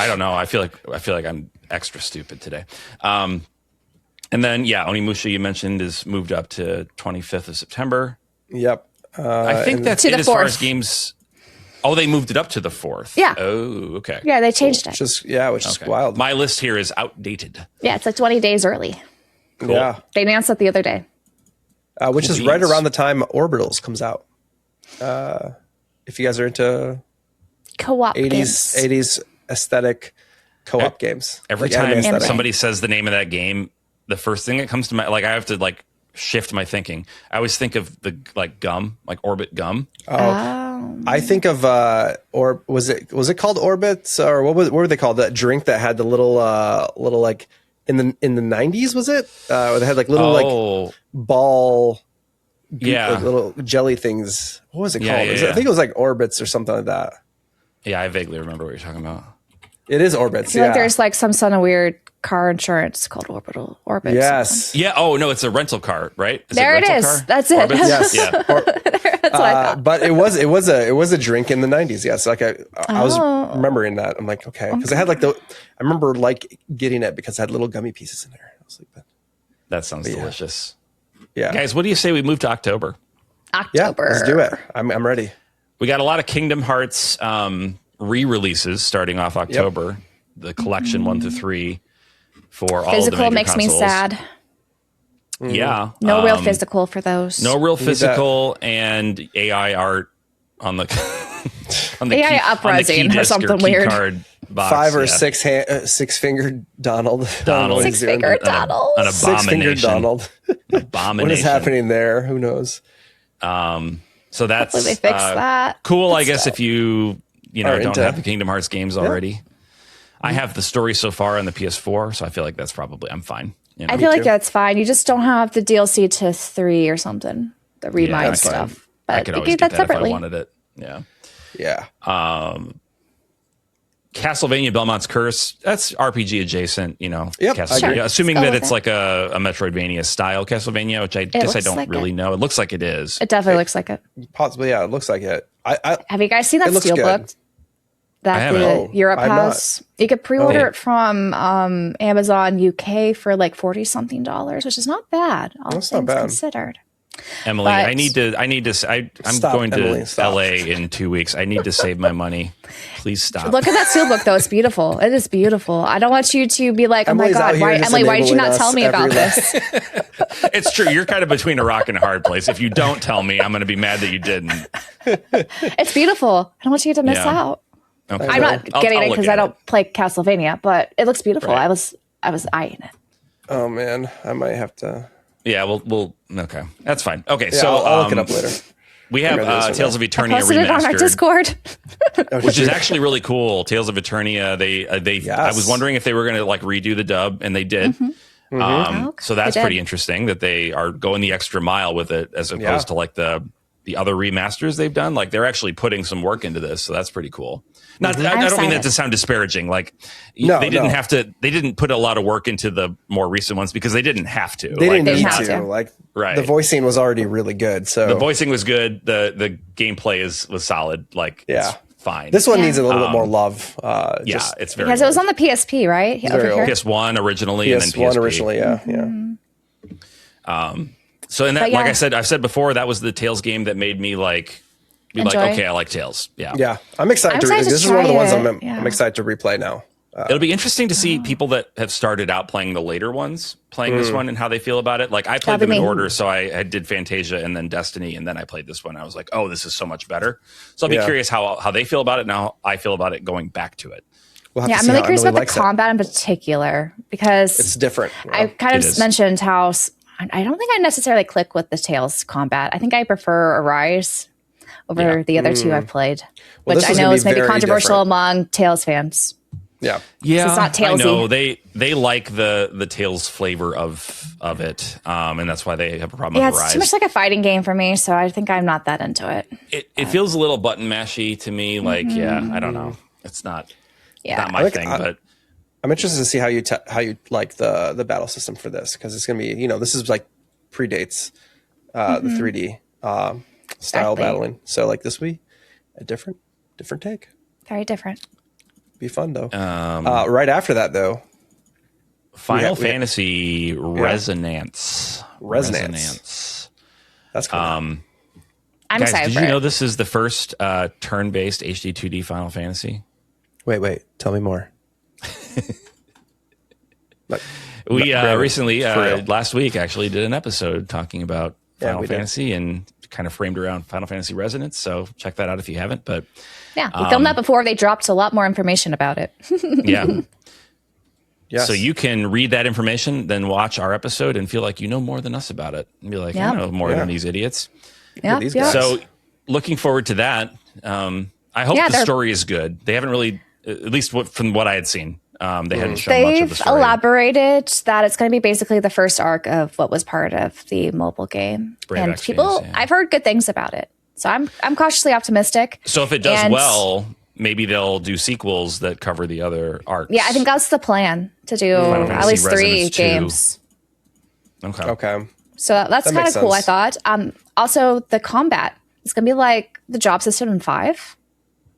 don't know. I feel like I'm extra stupid today. And then Onimusha you mentioned is moved up to 25th of September. Yep. I think that's it as far as games. Oh, they moved it up to the 4th. Yeah. Oh, okay. Yeah, they changed it. Which is wild. My list here is outdated. Yeah, it's 20 days early. Cool. Yeah. They announced it the other day. Which is right around the time Orbitals comes out. If you guys are into co-op 80s aesthetic co-op games. Every time somebody says the name of that game, the first thing that comes to my I have to shift my thinking. I always think of the gum, Orbit gum. Oh. I think of or was it called Orbits or what were they called? That drink that had the little in the 90s, was it? Where they had little ball little jelly things. What was it called? I think it was Orbits or something like that. Yeah, I vaguely remember what you're talking about. It is Orbits. I feel like there's some sort of weird car insurance called Orbit. Yes. Something. Yeah. Oh no, it's a rental car, right? There it is. Car? That's it. Orbitz? Yes. Yeah. That's what I thought. But it was a drink in the 90s. Yes. Like I was remembering that. I'm like, okay. Because I had I remember like getting it because it had little gummy pieces in there. I was like, that sounds delicious. Yeah. Guys, what do you say we move to October? Yeah, let's do it. I'm ready. We got a lot of Kingdom Hearts re-releases starting off October. Yep. The collection 1 to 3 for all physical of the major makes consoles. me sad. Yeah. No real physical for those. No real physical and AI art on the on the AI uprising or something weird. Card box. 5 or 6 fingered Donald. Donald. 6 fingered Donald. An abomination. 6 fingered Donald. Abomination. What is happening there? Who knows? So that's hopefully they fix that. Cool, I guess, if you don't into, have the Kingdom Hearts games already. I have the story so far on the PS4, so I feel like that's probably I'm fine. I feel like that's fine. You just don't have the DLC to 3 or something, the remind stuff. But I could always get that separately if I wanted it. Yeah. Yeah. Castlevania Belmont's Curse, that's RPG adjacent, Yep, Castlevania, assuming that it's like a Metroidvania style Castlevania, which I guess I don't really know. It looks like it is. It definitely looks like it. Possibly, yeah, it looks like it. Have you guys seen that Steelbook that the Europe has? You could pre-order it from Amazon UK for like $40-something, which is not bad, all things considered. Emily, I'm going to LA in 2 weeks. I need to save my money. Please stop. Look at that Steelbook, though. It's beautiful. It is beautiful. I don't want you to be like, Emily's oh my God, Emily, why did you not tell me about this? It's true. You're kind of between a rock and a hard place. If you don't tell me, I'm going to be mad that you didn't. It's beautiful. I don't want you to miss out. Okay. I'm not getting it because I don't play Castlevania, but it looks beautiful. Right. I was eyeing it. Oh man, I might have to. Yeah, we'll okay. That's fine. Okay, yeah, so I'll look it up later. We have Tales of Eternia I posted it on our Discord, which is actually really cool. Tales of Eternia. I was wondering if they were going to like redo the dub, and they did. So that's pretty interesting that they are going the extra mile with it, as opposed to like the other remasters they've done. Like they're actually putting some work into this, so that's pretty cool. I don't mean that to sound disparaging. Like they didn't have to. They didn't put a lot of work into the more recent ones because they didn't have to. They didn't need to. Like the voicing was already really good. So the voicing was good. The gameplay was solid. Like it's fine. This one needs a little bit more love. It's very because it was on the PSP, right? PS1 originally, and then PSP. Originally, yeah. So in that, like I've said before, that was the Tales game that made me like. Okay, I like Tales. Yeah. I'm excited to. This is one of the ones I'm excited to replay now. It'll be interesting to see people that have started out playing the later ones playing this one and how they feel about it. Like I played them in order, so I did Fantasia and then Destiny, and then I played this one. I was like, oh, this is so much better. So I'll be curious how they feel about it. Now I feel about it going back to it. I'm really curious about the combat in particular because it's different. I kind of mentioned how I don't think I necessarily click with the Tales combat. I think I prefer Arise over the other two I've played, which I know is maybe controversial among Tales fans. Yeah. It's not Talesy. I know they like the Tales flavor of it, and that's why they have a problem with Arise. It's too much like a fighting game for me, so I think I'm not that into it. It feels a little button mashy to me. Like, I don't know. It's not my thing, but I'm interested to see how you like the battle system for this, because it's going to be, this is like predates the 3D style battling. So like this will be a different take. Very different. Be fun though. Right after that though, Final Fantasy Resonance. That's cool. I'm guys, excited. Did you know this is the first turn-based HD 2D Final Fantasy? Wait. Tell me more. We recently, last week, actually did an episode talking about Final Fantasy and kind of framed around Final Fantasy Resonance. So check that out if you haven't. But we filmed that before they dropped a lot more information about it. So you can read that information, then watch our episode and feel like you know more than us about it. And be like, I know more than these idiots. So looking forward to that. I hope the story is good. They haven't really, at least from what I had seen, they hadn't shown much of the story. They've elaborated that it's going to be basically the first arc of what was part of the mobile game. Brave and people, I've heard good things about it. So I'm cautiously optimistic. So if it does well, maybe they'll do sequels that cover the other arcs. Yeah, I think that's the plan, to do at least 3 games. Okay. So that's kind of cool, I thought. Also, the combat is going to be like the job system in 5.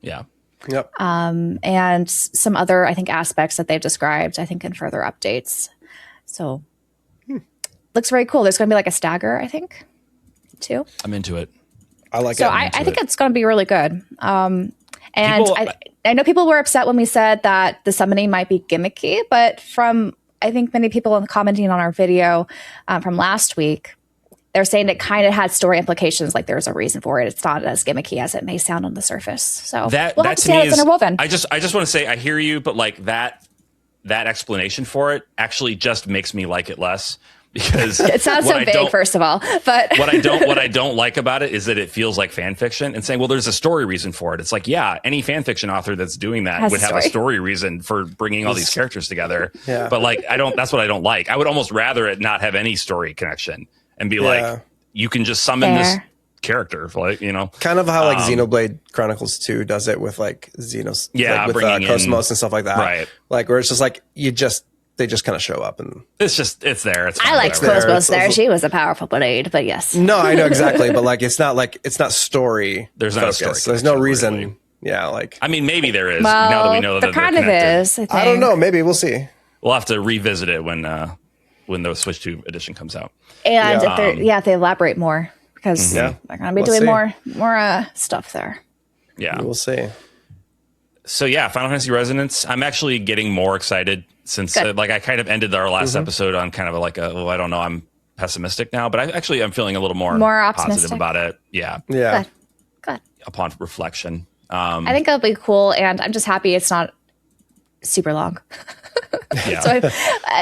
Yeah. Yep. And some other, I think, aspects that they've described, I think, in further updates. So looks very cool. There's going to be like a stagger, I think, too. I'm into it. I like it. So I think it's going to be really good. And I know people were upset when we said that the summoning might be gimmicky, but from, I think, many people commenting on our video from last week, they're saying it kind of had story implications, like there's a reason for it. It's not as gimmicky as it may sound on the surface. So we'll have to see how it's interwoven. I just want to say, I hear you, but like that explanation for it actually just makes me like it less, because it sounds so vague, first of all. But what I don't like about it is that it feels like fan fiction and saying, well, there's a story reason for it. It's like, yeah, any fan fiction author that's doing that would have a story reason for bringing all these characters together. Yeah. But like, that's what I don't like. I would almost rather it not have any story connection and be like, you can just summon this character, like, kind of how like Xenoblade Chronicles 2 does it with like Xenos, like with Cosmos and stuff like that, right? Like where it's just like they just kind of show up and it's there. It's I like Cosmos there. She was a powerful blade, but yes. No, I know exactly, but like it's not story. There's not a story. There's no reason. Really. Yeah, like I mean, maybe there is. Well, now that we know that there kind of is. I don't know. Maybe we'll see. We'll have to revisit it when the Switch 2 edition comes out. And if they elaborate more, because they're going to be doing more stuff there. Yeah, we'll see. So Final Fantasy Resonance. I'm actually getting more excited since I kind of ended our last episode on kind of I don't know. I'm pessimistic now, but I'm feeling a little more positive about it. Yeah. Good. Upon reflection, I think it'll be cool, and I'm just happy it's not super long. Yeah. So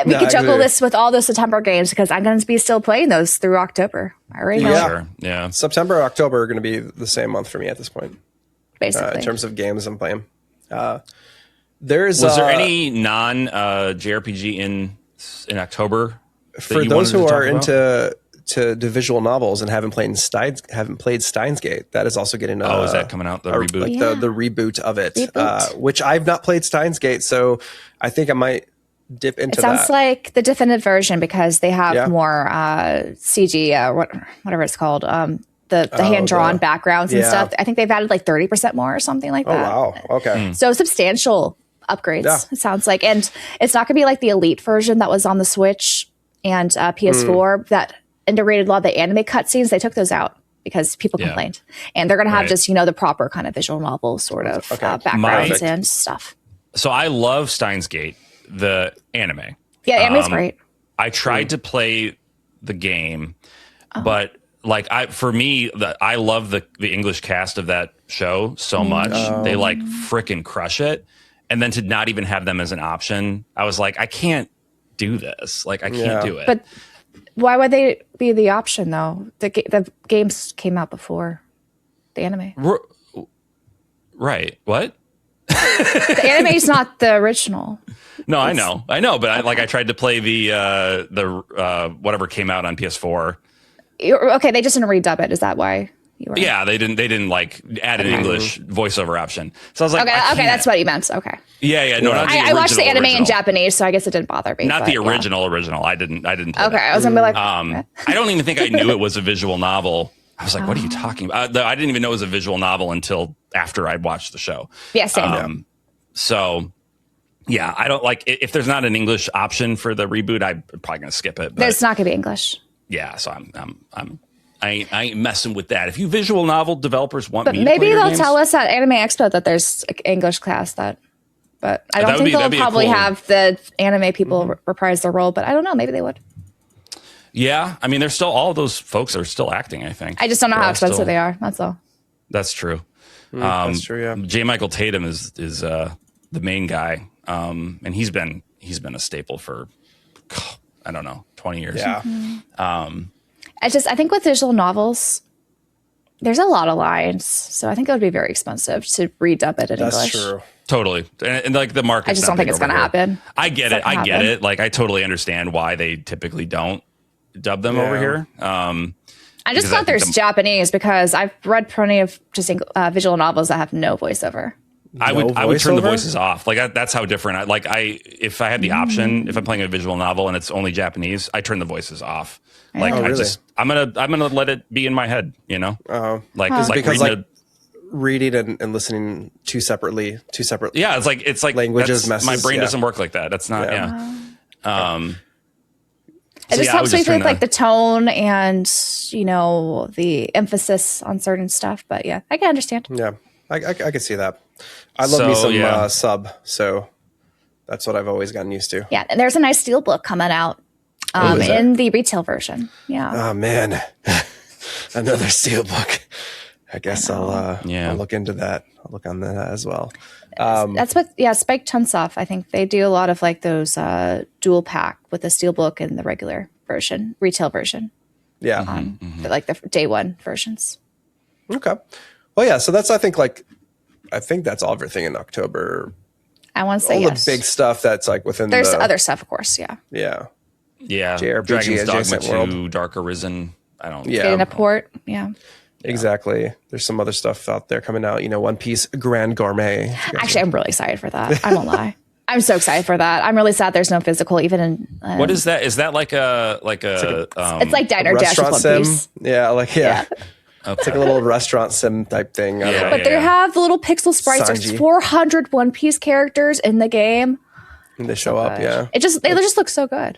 we can juggle this with all those September games, because I'm going to be still playing those through October. I already know. Sure. Yeah. September, October are going to be the same month for me at this point. Basically, in terms of games I'm playing. Was there any non JRPG in October? For those who are into the visual novels and haven't played Steins Gate, that is also getting is that coming out, the reboot? Like the reboot of it, which I've not played Steins Gate, so I think I might dip into that. It sounds like the definitive version, because they have more CG, whatever it's called, the hand-drawn backgrounds and stuff. I think they've added like 30% more or something like that. Oh, wow. Okay. So substantial upgrades, it sounds like. And it's not going to be like the Elite version that was on the Switch and PS4 that integrated a lot of the anime cutscenes. They took those out because people complained. And they're going to have just, the proper kind of visual novel sort of backgrounds and stuff. So I love Steins Gate, the anime. Yeah, anime's great. I tried to play the game, but I love the English cast of that show so much. They like freaking crush it. And then to not even have them as an option, I was like, I can't do this. Like, I can't do it. But why would they be the option, though? The games came out before the anime. Right. What? The anime is not the original. No, I know. But I tried to play the whatever came out on PS4. Okay, they just didn't redub it. Is that why you were? Yeah, they didn't like add an English voiceover option. So I was like, okay, that's what you meant. Okay. Yeah. No, not the I watched the anime in Japanese, so I guess it didn't bother me. Not the original. I didn't play that. I was gonna be like, I don't even think I knew it was a visual novel. I was like, what are you talking about? I didn't even know it was a visual novel until after I'd watched the show. Yeah, same. So, yeah, I don't like if there's not an English option for the reboot, I'm probably gonna skip it. But there's not gonna be English. Yeah, so I ain't messing with that. If you visual novel developers want me to maybe play your they'll games, tell us at Anime Expo that there's English class but I don't think they'll probably have the anime people reprise their role, but I don't know, maybe they would. Yeah, I mean, they're still, all of those folks are still acting, I think. I just don't know how expensive they are, that's all. That's true. That's true, yeah. J. Michael Tatum is the main guy, and he's been a staple for, I don't know, 20 years. Yeah. I think with visual novels, there's a lot of lines, so I think it would be very expensive to redub it in English. That's true. Totally. And like the market, I just don't think it's going to happen. I get it. Like, I totally understand why they typically don't dub them over here. I just thought there's Japanese, because I've read plenty of just visual novels that have no voiceover. I would turn the voices off. Like that's how different. If I had the option, if I'm playing a visual novel and it's only Japanese, I turn the voices off. Like I'm gonna let it be in my head. You know, because reading and listening two separate. Yeah, it's like languages. My brain doesn't work like that. That's not. It just helps me with like the tone and the emphasis on certain stuff. But yeah, I can understand. Yeah, I can see that. I love me some sub, so that's what I've always gotten used to. Yeah, and there's a nice steelbook coming out in the retail version. Yeah. Oh man, another steelbook. I guess I'll look into that. I'll look on that as well. That's what Spike Chunsoft, I think they do a lot of like those dual pack with the steelbook and the regular version, retail version. Yeah. Like the day one versions. Okay. Well, yeah. So that's, I think that's all everything in October. I want to say all the big stuff that's like within there's other stuff, of course. Yeah. Yeah. Yeah. JRPG Dogma 2, world. Dark Arisen. Getting a port. Yeah. Exactly. There's some other stuff out there coming out. One Piece Grand Gourmet. Actually, I'm really excited for that. I won't lie. I'm so excited for that. I'm really sad there's no physical, even in. What is that? Is that like a? It's like Diner Dash with One sim. Piece. Yeah, Okay. It's like a little restaurant sim type thing. But they have the little pixel sprites. Sanji. There's 400 One Piece characters in the game. And they show up. Yeah. They just look so good.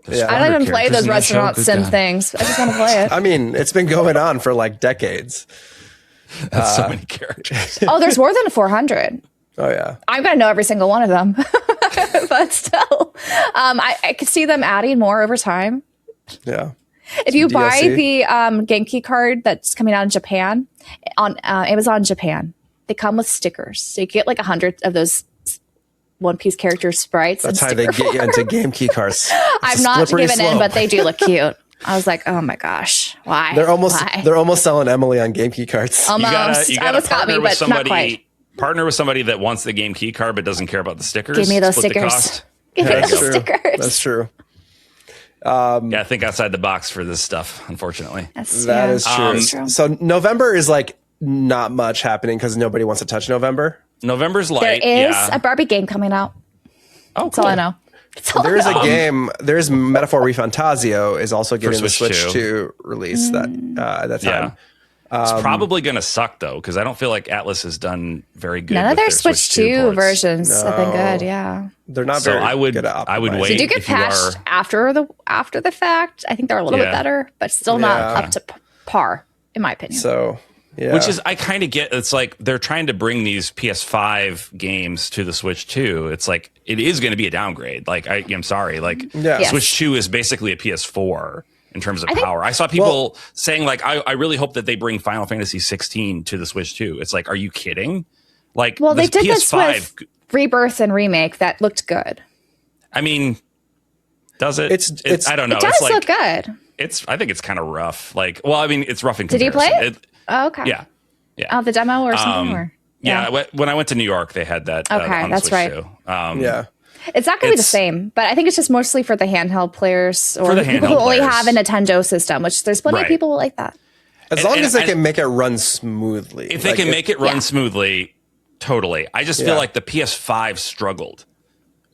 Yeah. I don't even play those restaurant sim things. I just want to play it. I mean, it's been going on for like decades. That's so many characters. Oh, there's more than 400. Oh yeah. I'm gonna know every single one of them, but still, I could see them adding more over time. Yeah. If you buy the game key card that's coming out in Japan on Amazon Japan, they come with stickers, so you get like 100 of those One Piece character sprites. That's how they get you into game key cards. I'm not given in, but they do look cute. I was like, oh my gosh, why? They're almost selling Emily on game key cards. Almost. You gotta partner with somebody. Partner with somebody that wants the game key card but doesn't care about the stickers. Give me those stickers. Give me those stickers. That's true. Think outside the box for this stuff, unfortunately. That is true. So November is like not much happening because nobody wants to touch November. November's light. There is a Barbie game coming out. Oh, that's all I know. There's a game. There's Metaphor Refantasio is also getting the Switch 2 release at that time. It's probably going to suck though, because I don't feel like Atlas has done very good. None of their Switch 2 versions have been good. Yeah, they're not very good at optimizing. I would wait. They do get patched after the fact. I think they're a little bit better, but still not up to par, in my opinion. So. Yeah. Which is, I kind of get, it's like they're trying to bring these PS5 games to the Switch 2. It's like, it is going to be a downgrade. Like, I'm sorry. Like, Switch 2 is basically a PS4 in terms of power. I saw people saying, like, I really hope that they bring Final Fantasy 16 to the Switch 2. It's like, are you kidding? Like, they did this with Rebirth and Remake that looked good. I mean, does it? It's I don't know. It does look good. I think it's kind of rough. Like, well, I mean, it's rough in comparison. Did you play it? Oh, okay. Yeah. Oh, the demo or something? When I went to New York, they had that. Okay, on that's Switch right. Too. It's not going to be the same, but I think it's just mostly for the handheld players or people who only have a Nintendo system, which there's plenty of people who like that. As long as they can make it run smoothly. If they can make it run smoothly, totally. I just feel like the PS5 struggled.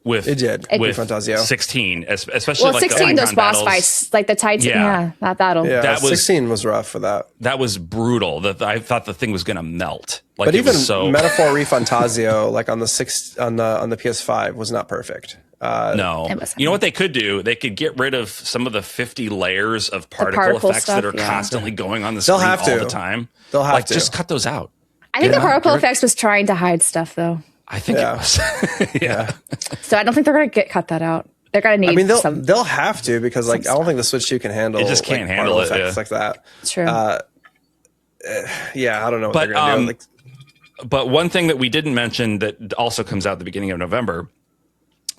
With 16, especially like 16 those boss fights, like the Titan, that battle. Yeah, that was 16 was rough for that. That was brutal. I thought the thing was going to melt. Like, but even Metaphor Refantasio, like on the PS5, was not perfect. No, you know what they could do? They could get rid of some of the 50 layers of particle effects that are constantly going on the screen all the time. They'll have to just cut those out. I think the particle effects was trying to hide stuff, though. I think it was. So I don't think they're going to cut that out. They're going to need. I mean, they'll have to because I don't think the Switch 2 can handle. It just can't handle it like that. True. I don't know what they're going to do. But one thing that we didn't mention that also comes out at the beginning of November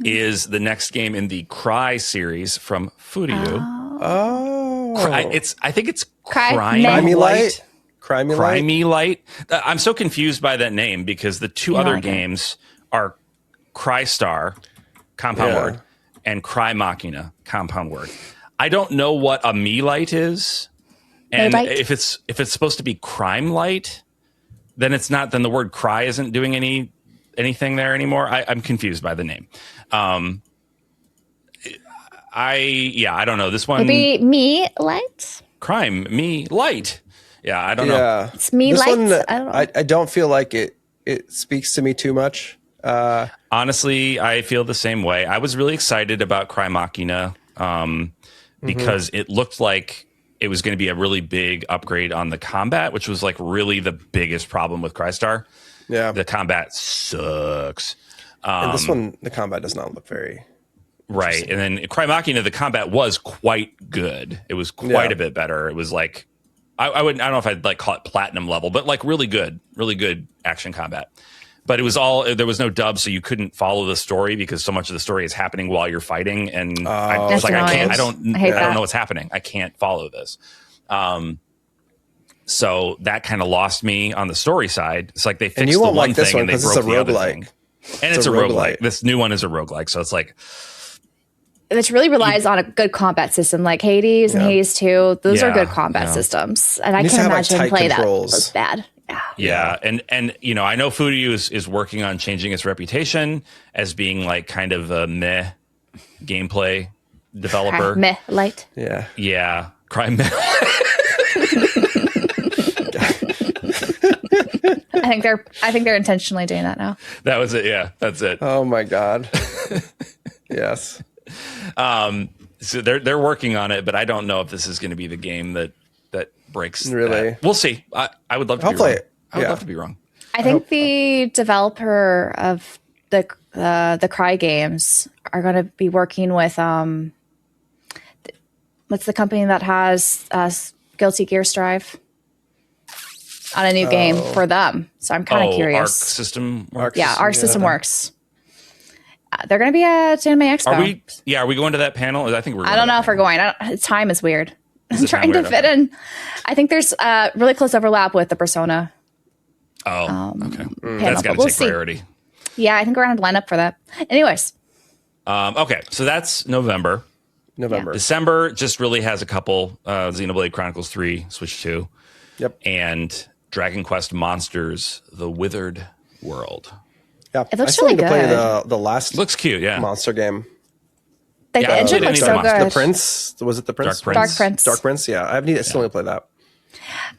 is the next game in the Cry series from Furyu. I think it's Crimey Light. Crimey Light. I'm so confused by that name because the two other games are Cry Star, compound word, and Cry Machina, compound word. I don't know what a Me Light is, and if it's supposed to be Crime Light, then it's not. Then the word cry isn't doing any anything there anymore. I'm confused by the name. I don't know. This one maybe Me Light. Crime Me Light. Yeah, I don't know. It's Me Light. I don't know. I don't feel like it speaks to me too much. Honestly, I feel the same way. I was really excited about Cry Machina because it looked like it was going to be a really big upgrade on the combat, which was like really the biggest problem with Crystar. Yeah, the combat sucks. And this one, the combat does not look very right. And then Cry Machina, the combat was quite good. It was quite a bit better. It was like I don't know if I'd like call it platinum level, but like really good action combat. But it was there was no dub, so you couldn't follow the story because so much of the story is happening while you're fighting. And I was like, I don't know what's happening. I can't follow this. So that kind of lost me on the story side. It's like they fixed the one thing and they broke the other thing. And it's a roguelike. This new one is a roguelike. So it's like, which really relies on a good combat system, like Hades and Hades 2. Those are good combat systems, and I can't imagine play controls. That was bad. Yeah. And I know Furyu is working on changing its reputation as being like kind of a meh gameplay developer. Meh light. Yeah. Cry meh. I think they're intentionally doing that now. That was it. Yeah, that's it. Oh my God. Yes. So they're working on it, but I don't know if this is going to be the game that breaks. Really, we'll see. I would love to. Hopefully, I would love to be wrong. I think the developer of the Cry games are going to be working with what's the company that has Guilty Gear Strive on a new game for them. So I'm kind of curious. Arc System Works. Yeah, Arc System Works. They're going to be at Anime Expo. Are we going to that panel? I think we're. I don't know if we're going. Time is weird. I'm trying to fit in. I think there's really close overlap with the Persona. Oh, okay. That's got to take priority. Yeah, I think we're going to line up for that. Anyways. Okay, so that's November. December just really has a couple. Xenoblade Chronicles 3, Switch 2. Yep. And Dragon Quest Monsters: The Withered World. Yeah, it looks really good. Play the last. Looks cute. Yeah. Monster game. Like the engine looks so good. The Prince, was it the Prince? Dark Prince. Yeah, I still need to play that.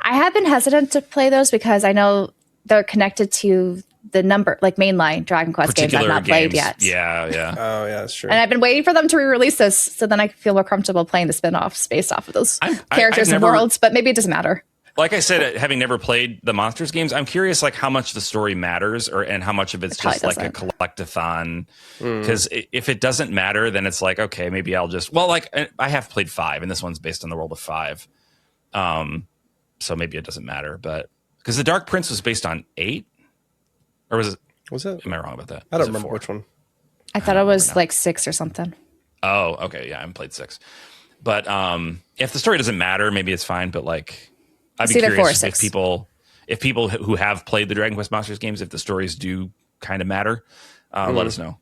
I have been hesitant to play those because I know they're connected to the mainline Dragon Quest games I've not played yet. Yeah. Oh yeah, that's true. And I've been waiting for them to re-release this, so then I feel more comfortable playing the spin-offs based off of those characters and worlds. But maybe it doesn't matter. Like I said, having never played the Monsters games, I'm curious like how much the story matters and how much of it's just like a collectathon. Because if it doesn't matter, then it's like, okay, maybe I'll just... Well, like I have played 5, and this one's based on the world of 5. So maybe it doesn't matter. But because the Dark Prince was based on 8? Or was it? Was it? Am I wrong about that? I don't remember which one. I thought it was like 6 or something. Oh, okay. Yeah, I haven't played 6. But if the story doesn't matter, maybe it's fine. But like... I'd be curious if people who have played the Dragon Quest Monsters games, if the stories do kind of matter, let us know.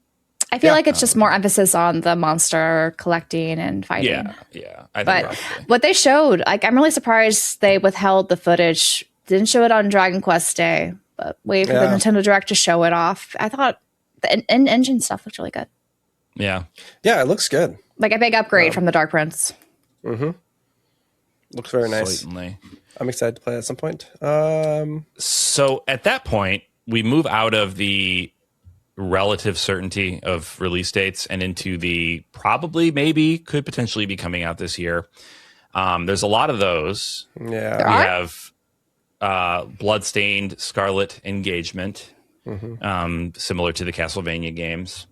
I feel like it's just more emphasis on the monster collecting and fighting. Yeah. But what they showed, like, I'm really surprised they withheld the footage. Didn't show it on Dragon Quest Day, but wait for the Nintendo Direct to show it off. I thought the engine stuff looked really good. Yeah, it looks good. Like a big upgrade from the Dark Prince. Mm-hmm. Looks very nice. Certainly. I'm excited to play at some point. So at that point, we move out of the relative certainty of release dates and into the probably, maybe, could potentially be coming out this year. There's a lot of those. Yeah. We have Bloodstained Scarlet Engagement, similar to the Castlevania games.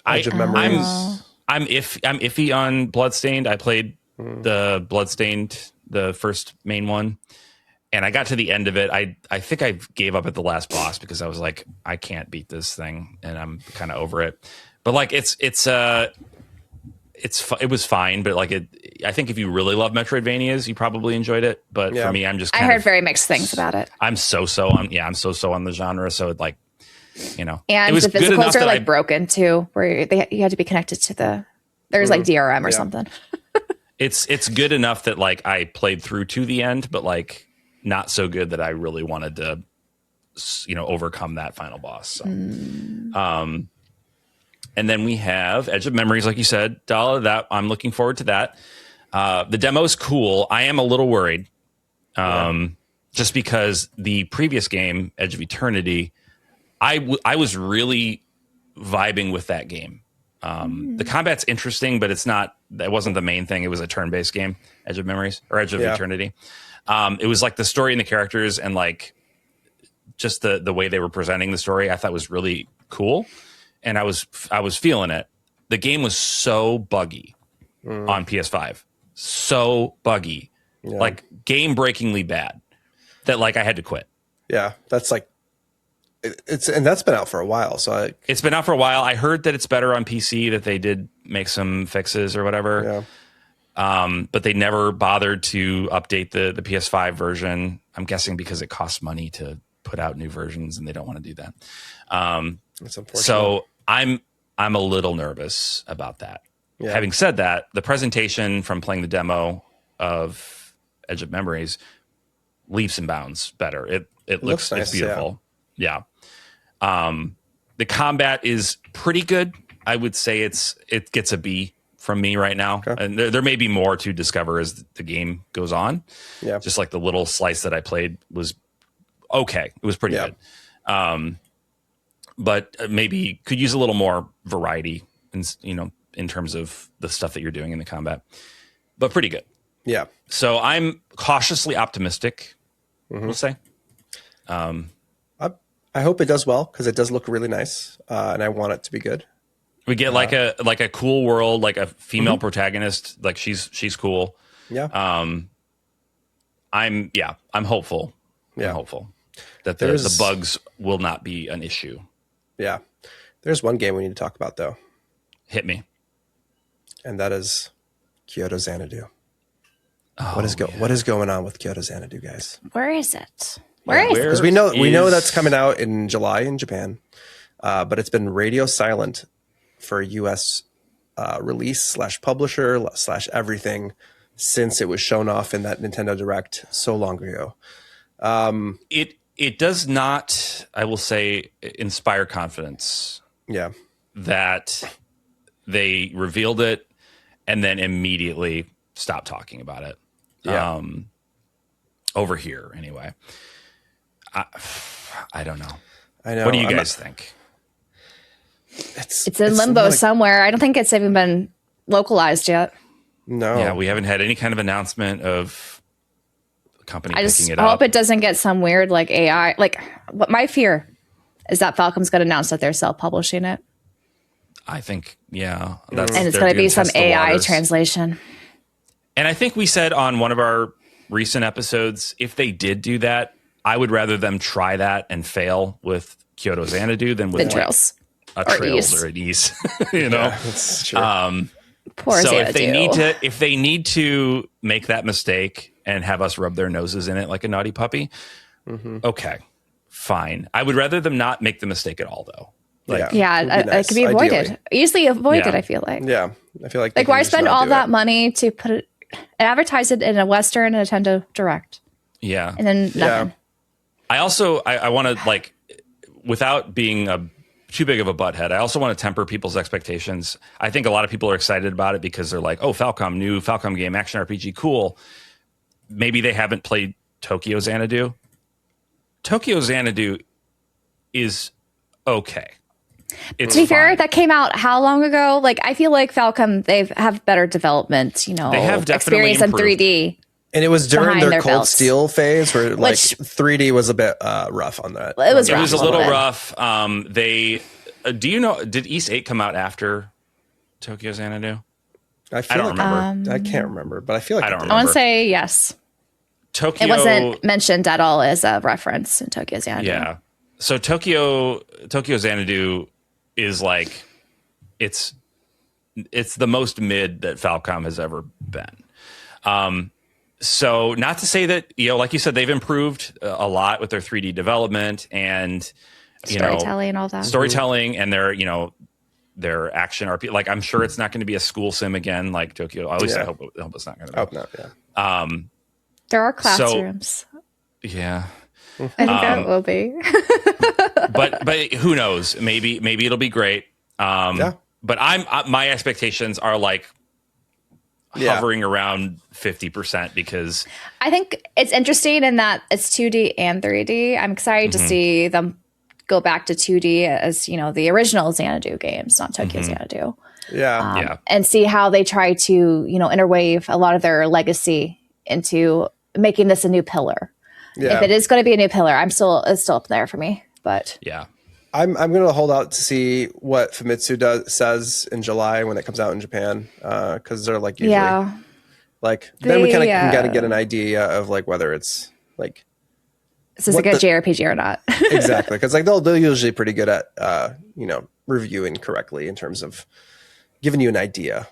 Edge of Memories. I'm iffy on Bloodstained. I played the Bloodstained, the first main one, and I got to the end of it. I think I gave up at the last boss because I was like, I can't beat this thing, and I'm kind of over it. But like, it was fine, but like I think if you really love Metroidvanias, you probably enjoyed it. But for me, I'm just I heard very mixed things about it. I'm so on the genre. So it like, and it was the physicals are like broken too, where you had to be connected to there's like DRM or something. It's good enough that like I played through to the end, but like not so good that I really wanted to overcome that final boss. So, and then we have Edge of Memories, like you said, Dala. That I'm looking forward to that. The demo's cool. I am a little worried, just because the previous game, Edge of Eternity, I was really vibing with that game. The combat's interesting, but that wasn't the main thing. It was a turn-based game, Edge of Memories or Edge of Eternity. It was like the story and the characters and like just the way they were presenting the story, I thought was really cool. And I was feeling it. The game was so buggy on PS5. So buggy. Like game-breakingly bad that like I had to quit. Yeah, that's like and that's been out for a while. So it's been out for a while. I heard that it's better on PC, that they did make some fixes or whatever. Yeah. But they never bothered to update the PS5 version. I'm guessing because it costs money to put out new versions and they don't want to do that. That's unfortunate. So I'm a little nervous about that. Yeah. Having said that, the presentation from playing the demo of Edge of Memories leaps and bounds better. It looks nice, it's beautiful. Yeah. The combat is pretty good. I would say it gets a B from me right now. Okay. And there may be more to discover as the game goes on. Yeah. Just like the little slice that I played was okay. It was pretty good. But maybe could use a little more variety in terms of the stuff that you're doing in the combat. But pretty good. Yeah. So I'm cautiously optimistic, we'll say. I hope it does well because it does look really nice, and I want it to be good. We get like a cool world, like a female protagonist, like she's cool. Yeah. I'm hopeful. Yeah. I'm hopeful that the bugs will not be an issue. Yeah. There's one game we need to talk about though. Hit me. And that is Kyoto Xanadu. What is going on with Kyoto Xanadu, guys? Where is it? Because we know that's coming out in July in Japan, but it's been radio silent for U.S. Release / publisher / everything since it was shown off in that Nintendo Direct so long ago. It does not, I will say, inspire confidence. Yeah, that they revealed it and then immediately stopped talking about it. Yeah. Over here, anyway. I don't know. I know. What do you guys think? It's in limbo somewhere. I don't think it's even been localized yet. No. Yeah, we haven't had any kind of announcement of the company picking it up. I hope it doesn't get some weird like AI. Like, what my fear is that Falcom's going to announce that they're self-publishing it. I think, yeah. And it's going to be some AI translation. And I think we said on one of our recent episodes, if they did do that, I would rather them try that and fail with Kyoto Xanadu than with Trails. A Trails or an Ease. Yeah, that's true. Poor so Xanadu. if they need to make that mistake and have us rub their noses in it like a naughty puppy, okay, fine. I would rather them not make the mistake at all, though. Like, it could be avoided. Ideally. Easily avoided, I feel like. Yeah, I feel like why spend all that money to put it, advertise it in a Western Nintendo Direct? Yeah. And then nothing. Yeah. I also, I want to, like, without being too big of a butthead, I also want to temper people's expectations. I think a lot of people are excited about it because they're like, oh, Falcom, new Falcom game, action RPG, cool. Maybe they haven't played Tokyo Xanadu. Tokyo Xanadu is okay. To be fair, that came out how long ago? Like, I feel like Falcom, they have better development, they have experience in 3D. And it was during their Cold Steel phase where 3D was a bit rough on that. It was a little rough. Do you know, did East 8 come out after Tokyo Xanadu? I don't remember. I can't remember, but I feel like I want to say yes. Tokyo, it wasn't mentioned at all as a reference in Tokyo Xanadu. Yeah. So Tokyo Xanadu is like, it's the most mid that Falcom has ever been. So not to say that, like you said, they've improved a lot with their 3D development and storytelling and all that. Storytelling and their action RPG. Like, I'm sure it's not going to be a school sim again, like Tokyo. At least I hope it's not going to be. I hope not, yeah. There are classrooms. Yeah. I think that will be. but who knows? Maybe it'll be great. But my expectations are like hovering around 50% because I think it's interesting in that it's 2D and 3D. I'm excited to see them go back to 2D as, the original Xanadu games, not Tokyo Xanadu. And see how they try to, interweave a lot of their legacy into making this a new pillar. If it is going to be a new pillar, it's still up there for me. But I'm going to hold out to see what Famitsu says in July when it comes out in Japan, because they're like usually then we can kind of get an idea of like whether it's like is this a good JRPG or not. Exactly, because like they're usually pretty good at reviewing correctly in terms of giving you an idea.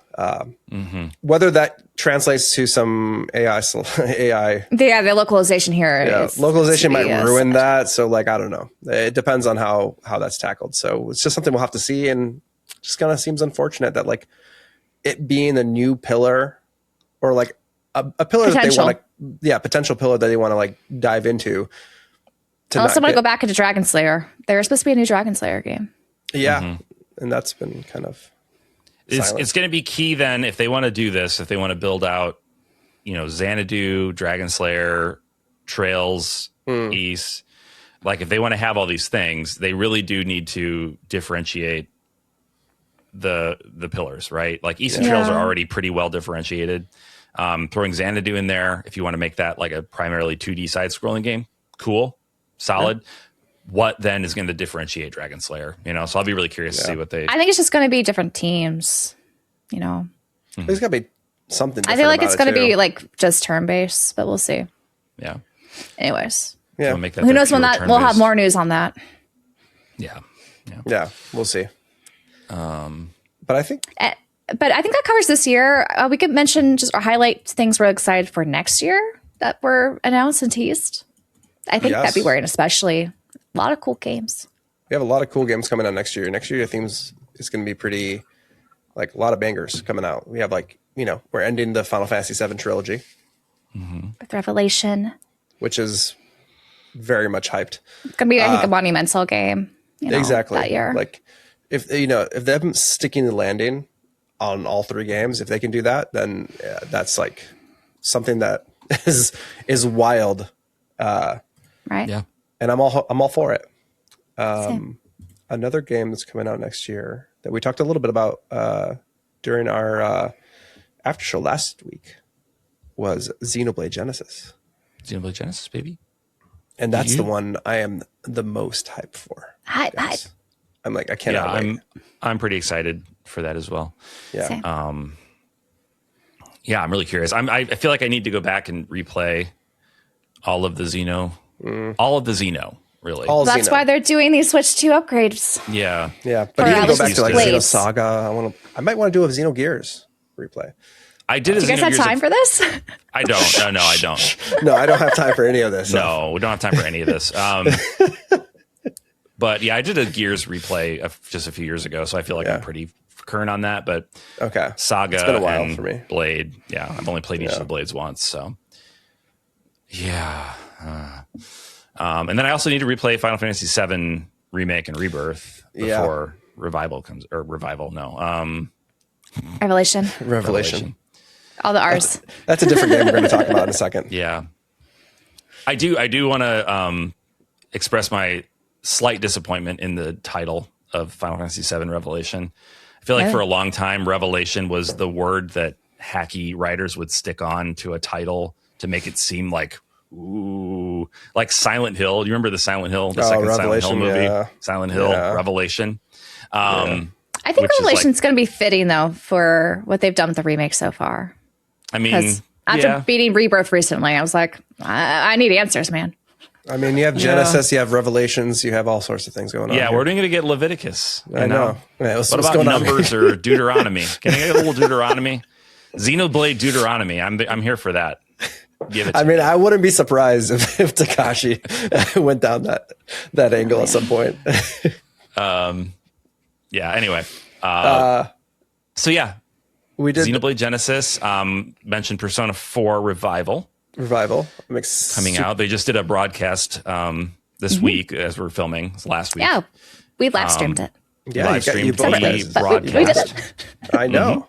Whether that translates to some AI. The localization here. Localization might ruin that. So like, I don't know. It depends on how that's tackled. So it's just something we'll have to see. And just kind of seems unfortunate that like it being a new pillar or like a pillar that they want to, potential pillar that they want to like dive into. I also want to go back into Dragon Slayer. There's supposed to be a new Dragon Slayer game. Yeah. And that's been kind of, it's going to be key then if they want to do this, if they want to build out, Xanadu, Dragon Slayer, Trails, East. Like if they want to have all these things, they really do need to differentiate the pillars, right? Like East and Trails are already pretty well differentiated. Throwing Xanadu in there, if you want to make that like a primarily 2D side-scrolling game, cool, solid. Yeah. What then is going to differentiate Dragon Slayer? So I'll be really curious to see what they. I think it's just going to be different teams. There's got to be something. I feel like it's going to be like just turn based, but we'll see. Yeah. Anyways. Yeah. Who knows when that we'll have more news on that. Yeah. We'll see. But I think. But I think that covers this year. We could mention or highlight things we're excited for next year that were announced and teased. I think February, and especially. A lot of cool games. We have a lot of cool games coming out next year. Next year, your themes is going to be pretty, like a lot of bangers coming out. We have like, we're ending the Final Fantasy VII trilogy. With Revelation. Which is very much hyped. It's going to be, I think, a monumental game. Exactly. That year. Like, if they're sticking the landing on all three games, if they can do that, then that's like something that is wild. Right. Yeah. And I'm all for it. Another game that's coming out next year that we talked a little bit about during our after show last week was Xenoblade Genesis. Xenoblade Genesis, baby. And that's the one I am the most hyped for. Hype. I'm like, I cannot wait. I'm pretty excited for that as well. Yeah. Same. I'm really curious. I feel like I need to go back and replay all of the Xeno. All of the Xeno, really. That's why they're doing these Switch 2 upgrades. Yeah. But even go back to like Xeno Saga. I might want to do a Xenogears replay. I did. Do you guys have time for this? I don't. No, I don't. No, I don't have time for any of this. No, we don't have time for any of this. But yeah, I did a Gears replay just a few years ago, so I feel like I'm pretty current on that. But Saga, it's been a while for me. Blade. Yeah, I've only played each of the Blades once, so yeah. And then I also need to replay Final Fantasy VII Remake and Rebirth before Revival comes, or Revival. No, Revelation. All the R's. That's a different game we're going to talk about in a second. Yeah, I do want to express my slight disappointment in the title of Final Fantasy VII Revelation. I feel like for a long time, Revelation was the word that hacky writers would stick on to a title to make it seem like. Ooh, like Silent Hill. Do you remember the Silent Hill, the second Silent Hill movie? Silent Hill, Revelation. I think Revelation's going to be fitting, though, for what they've done with the remake so far. I mean, after beating Rebirth recently, I was like, I need answers, man. I mean, you have Genesis, you have Revelations, you have all sorts of things going on. Yeah, we're going to get Leviticus. I know. Yeah, what about Numbers or Deuteronomy? Can I get a little Deuteronomy? Xenoblade Deuteronomy. I'm here for that. I mean, I wouldn't be surprised if Takashi went down that angle at some point. Anyway. So yeah, we did Xenoblade Genesis. Mentioned Persona 4 Revival. Revival coming out. They just did a broadcast this week as we're filming. It's last week. Yeah, we live streamed it. Yeah, live streamed the broadcast. We did it. I know.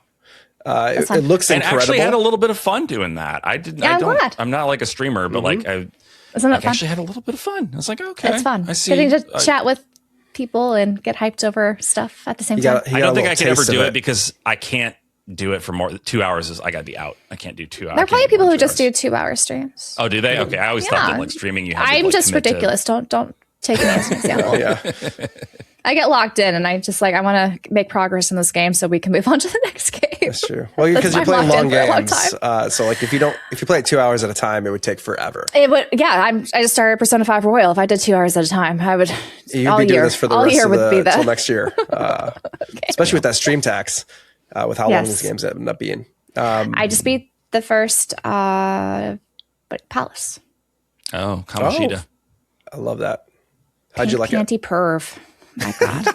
It looks and incredible. Actually had a little bit of fun doing that. I'm not like a streamer, but like Isn't that fun? actually had a little bit of fun. I was like, okay, it's fun. I see. Getting to chat with people and get hyped over stuff at the same time. I don't think I could ever do it because I can't do it for more than 2 hours. I got to be out. I can't do 2 hours. There are probably people who just do 2 hour streams. Oh, do they? Okay, I always thought that like streaming, you have I'm to, like, just ridiculous. Don't take me as an example. Yeah. I get locked in, and I just I want to make progress in this game so we can move on to the next game. That's true. Well, because you're playing long games, so like if you play it 2 hours at a time, it would take forever. It would. Yeah, I just started Persona 5 Royal. If I did 2 hours at a time, I would. You'd be doing this for the rest of until next year, especially with that stream tax, with how long these games end up being. I just beat the first Palace. Oh, Kamoshida. I love that. How'd you like it? Panty perv. My God.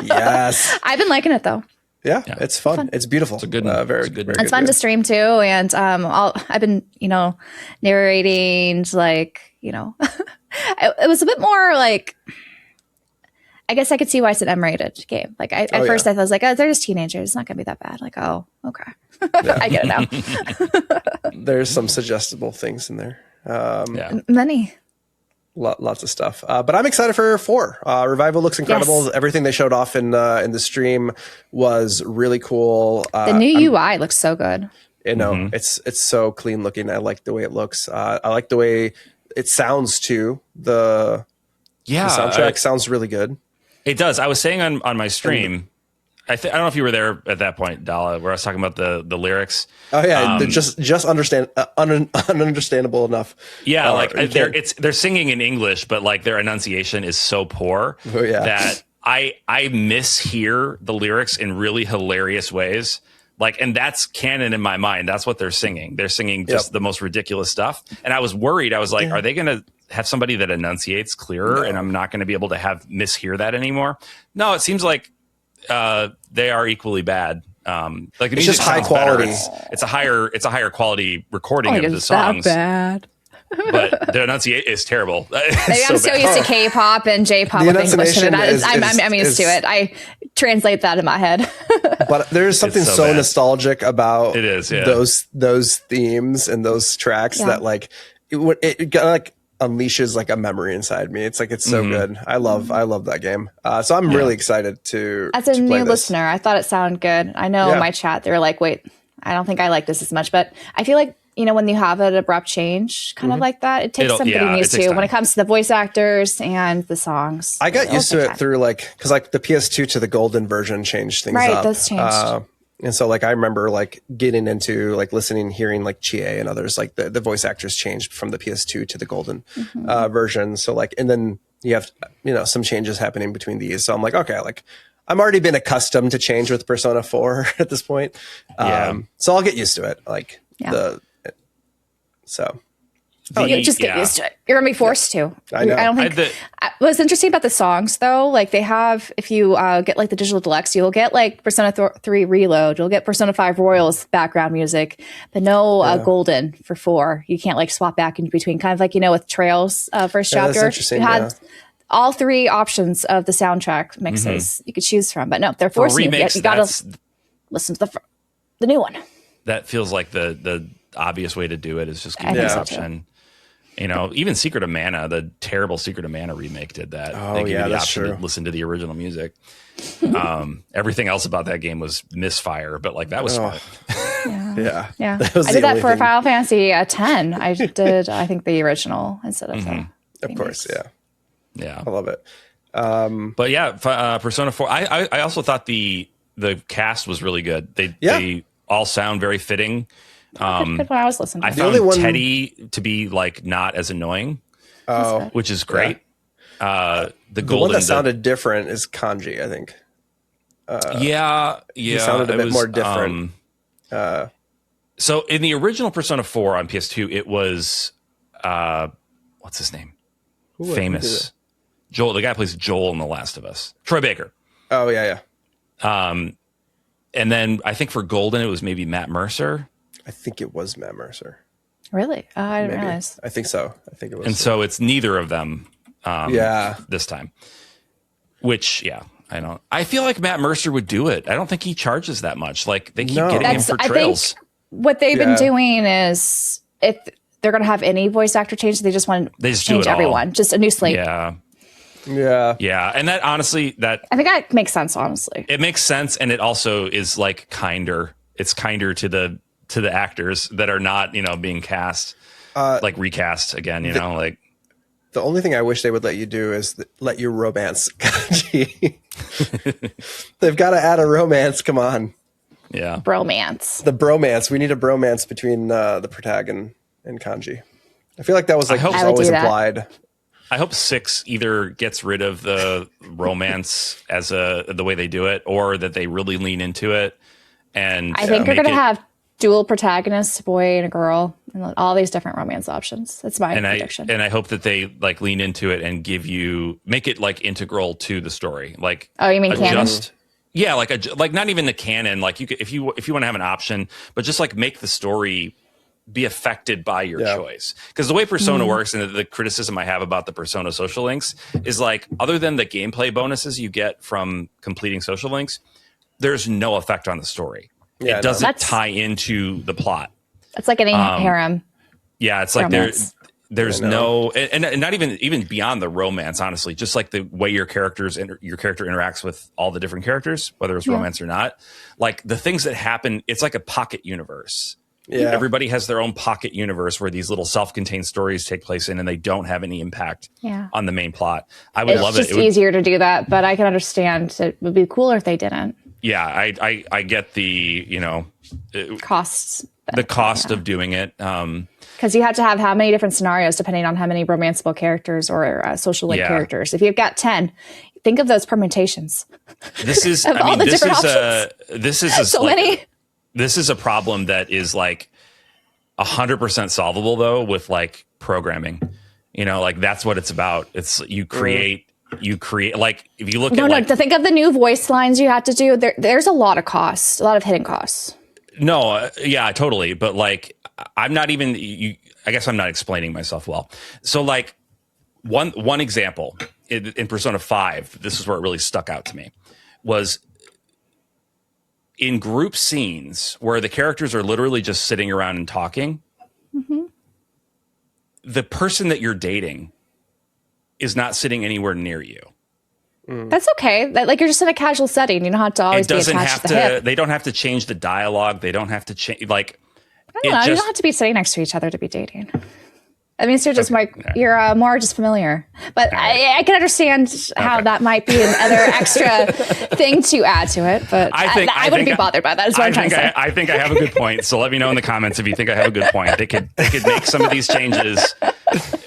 Yes. I've been liking it though. Yeah, it's fun. It's beautiful. It's a good, very good. It's fun to stream too, and I've been narrating it was a bit more like. I guess I could see why it's an M-rated game. Like at first I was like, oh, they're just teenagers. It's not gonna be that bad. Like, oh, okay. I get it now. There's some suggestible things in there. Many. Lots of stuff. But I'm excited for 4. Revival looks incredible. Yes. Everything they showed off in the stream was really cool. The new UI looks so good. It's so clean looking. I like the way it looks. I like the way it sounds too. The soundtrack sounds really good. It does. I was saying on my stream, I don't know if you were there at that point, Dala, where I was talking about the lyrics. Oh yeah, they're just ununderstandable enough. Yeah, they're singing in English, but like their enunciation is so poor that I mishear the lyrics in really hilarious ways. Like, and that's canon in my mind. That's what they're singing. They're singing just the most ridiculous stuff. And I was worried. I was like, are they going to have somebody that enunciates clearer, and I'm not going to be able to mishear that anymore? No, it seems like they are equally bad. Like it's just high quality. It's a higher quality recording of the songs. That bad. But the enunciation is terrible. I'm so used to K-pop and J-pop with English. I'm used to it. I translate that in my head. But there's something so nostalgic about it is those themes and those tracks that like it like unleashes like a memory inside me. It's like it's so good. I love that game. So I'm really excited to as a new listener. I thought it sounded good. I know in my chat they were like, "Wait, I don't think I like this as much," but I feel like when you have an abrupt change kind of like that, it takes some getting used to when it comes to the voice actors and the songs. I got used to it through because the PS2 to the golden version changed things up. Right, those changed. And so I remember getting into listening, hearing Chie and others, the voice actors changed from the PS2 to the golden version. So and then you have, some changes happening between these. So I'm like, okay, I'm already been accustomed to change with Persona 4 at this point. So I'll get used to it. You just get used to it. You're gonna be forced to. I know. I don't think. What's interesting about the songs, though, they have. If you get the digital deluxe, you'll get Persona 3 Reload. You'll get Persona 5 Royal's background music, but no Golden for 4. You can't swap back in between. Kind of with Trails first chapter. That's interesting. You had all 3 options of the soundtrack mixes you could choose from, but no, they're forcing you. You got to listen to the new one. That feels like the obvious way to do it is just give the option. Even Secret of Mana, the terrible Secret of Mana remake did that. They gave you the option to listen to the original music. Everything else about that game was misfire, but that was smart. Yeah. I did that for Final Fantasy X. I did, I think, the original instead of the Of course, yeah. I love it. But Persona 4. I also thought the cast was really good. They all sound very fitting. Good when I was listening. I found Teddy to be not as annoying, which is great. The one that sounded different is Kanji, I think. He sounded a bit more different. So in the original Persona 4 on PS2, it was what's his name? Famous Joel. The guy who plays Joel in The Last of Us, Troy Baker. Oh yeah. And then I think for Golden, it was maybe Matt Mercer. I think it was Matt Mercer. Really? Oh, I didn't realize. I think so. I think it was. And so it's neither of them. This time. Which, I feel like Matt Mercer would do it. I don't think he charges that much. Like they keep getting him for trails. I think what they've been doing is if they're going to have any voice actor change, they just want to change everyone. Just a new slate. Yeah. And that honestly, I think that makes sense. Honestly, it makes sense, and it also is like kinder. It's kinder to the actors that are not being cast like recast again. Like the only thing I wish they would let you do is let you romance Kanji. They've got to add a romance. Come on. Yeah, bromance. The bromance. We need a bromance between the protagonist and Kanji. I feel like that was always implied. I hope 6 either gets rid of the romance as the way they do it, or that they really lean into it. And I think you're going to have dual protagonists, a boy and a girl, and all these different romance options. That's my prediction. And I hope that they like lean into it and make it like integral to the story. Like, oh, you mean canon? Yeah, like not even the canon. Like you could, if you want to have an option, but just like make the story be affected by your choice. Because the way Persona works, and the criticism I have about the Persona social links is like, other than the gameplay bonuses you get from completing social links, there's no effect on the story. It doesn't tie into the plot. It's like any harem. Yeah, it's like there's no, and not even beyond the romance, honestly, just like the way your character interacts with all the different characters, whether it's romance or not. Like the things that happen, it's like a pocket universe. Yeah. Everybody has their own pocket universe where these little self-contained stories take place in, and they don't have any impact on the main plot. I would love it. It's just easier to do that, but I can understand it would be cooler if they didn't. Yeah, I get the costs. The cost of doing it. Because you have to have how many different scenarios depending on how many romanceable characters or social link characters. If you've got 10, think of those permutations. This is this is so many. This is a problem that is like 100% solvable though with like programming. Like that's what it's about. It's you create like if you look at to think of the new voice lines you have to do. There's a lot of costs, a lot of hidden costs. No, yeah, totally. But like, I'm not even. I guess I'm not explaining myself well. So like, one example in Persona 5, this is where it really stuck out to me, was in group scenes where the characters are literally just sitting around and talking. Mm-hmm. The person that you're dating is not sitting anywhere near you. That's okay. Like you're just in a casual setting. You don't have to always be attached to the hip. They don't have to change the dialogue. They don't have to change. Like, I don't know. You don't have to be sitting next to each other to be dating. I mean, you're just you're more just familiar. But I can understand how that might be another extra thing to add to it. But I wouldn't be bothered by that. Is what I'm trying to say. I think I have a good point. So let me know in the comments if you think I have a good point. They could make some of these changes.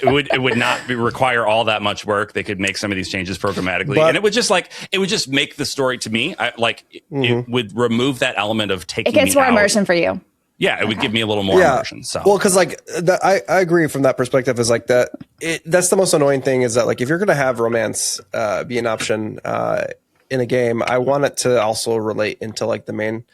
It would not require all that much work. They could make some of these changes programmatically, and it would just make the story to me. It would remove that element of taking. It gets more immersion for you. Yeah, it would give me a little more immersion. So, well, because like I agree from that perspective. Is like that. That's the most annoying thing is that like if you're going to have romance be an option in a game, I want it to also relate into like the main.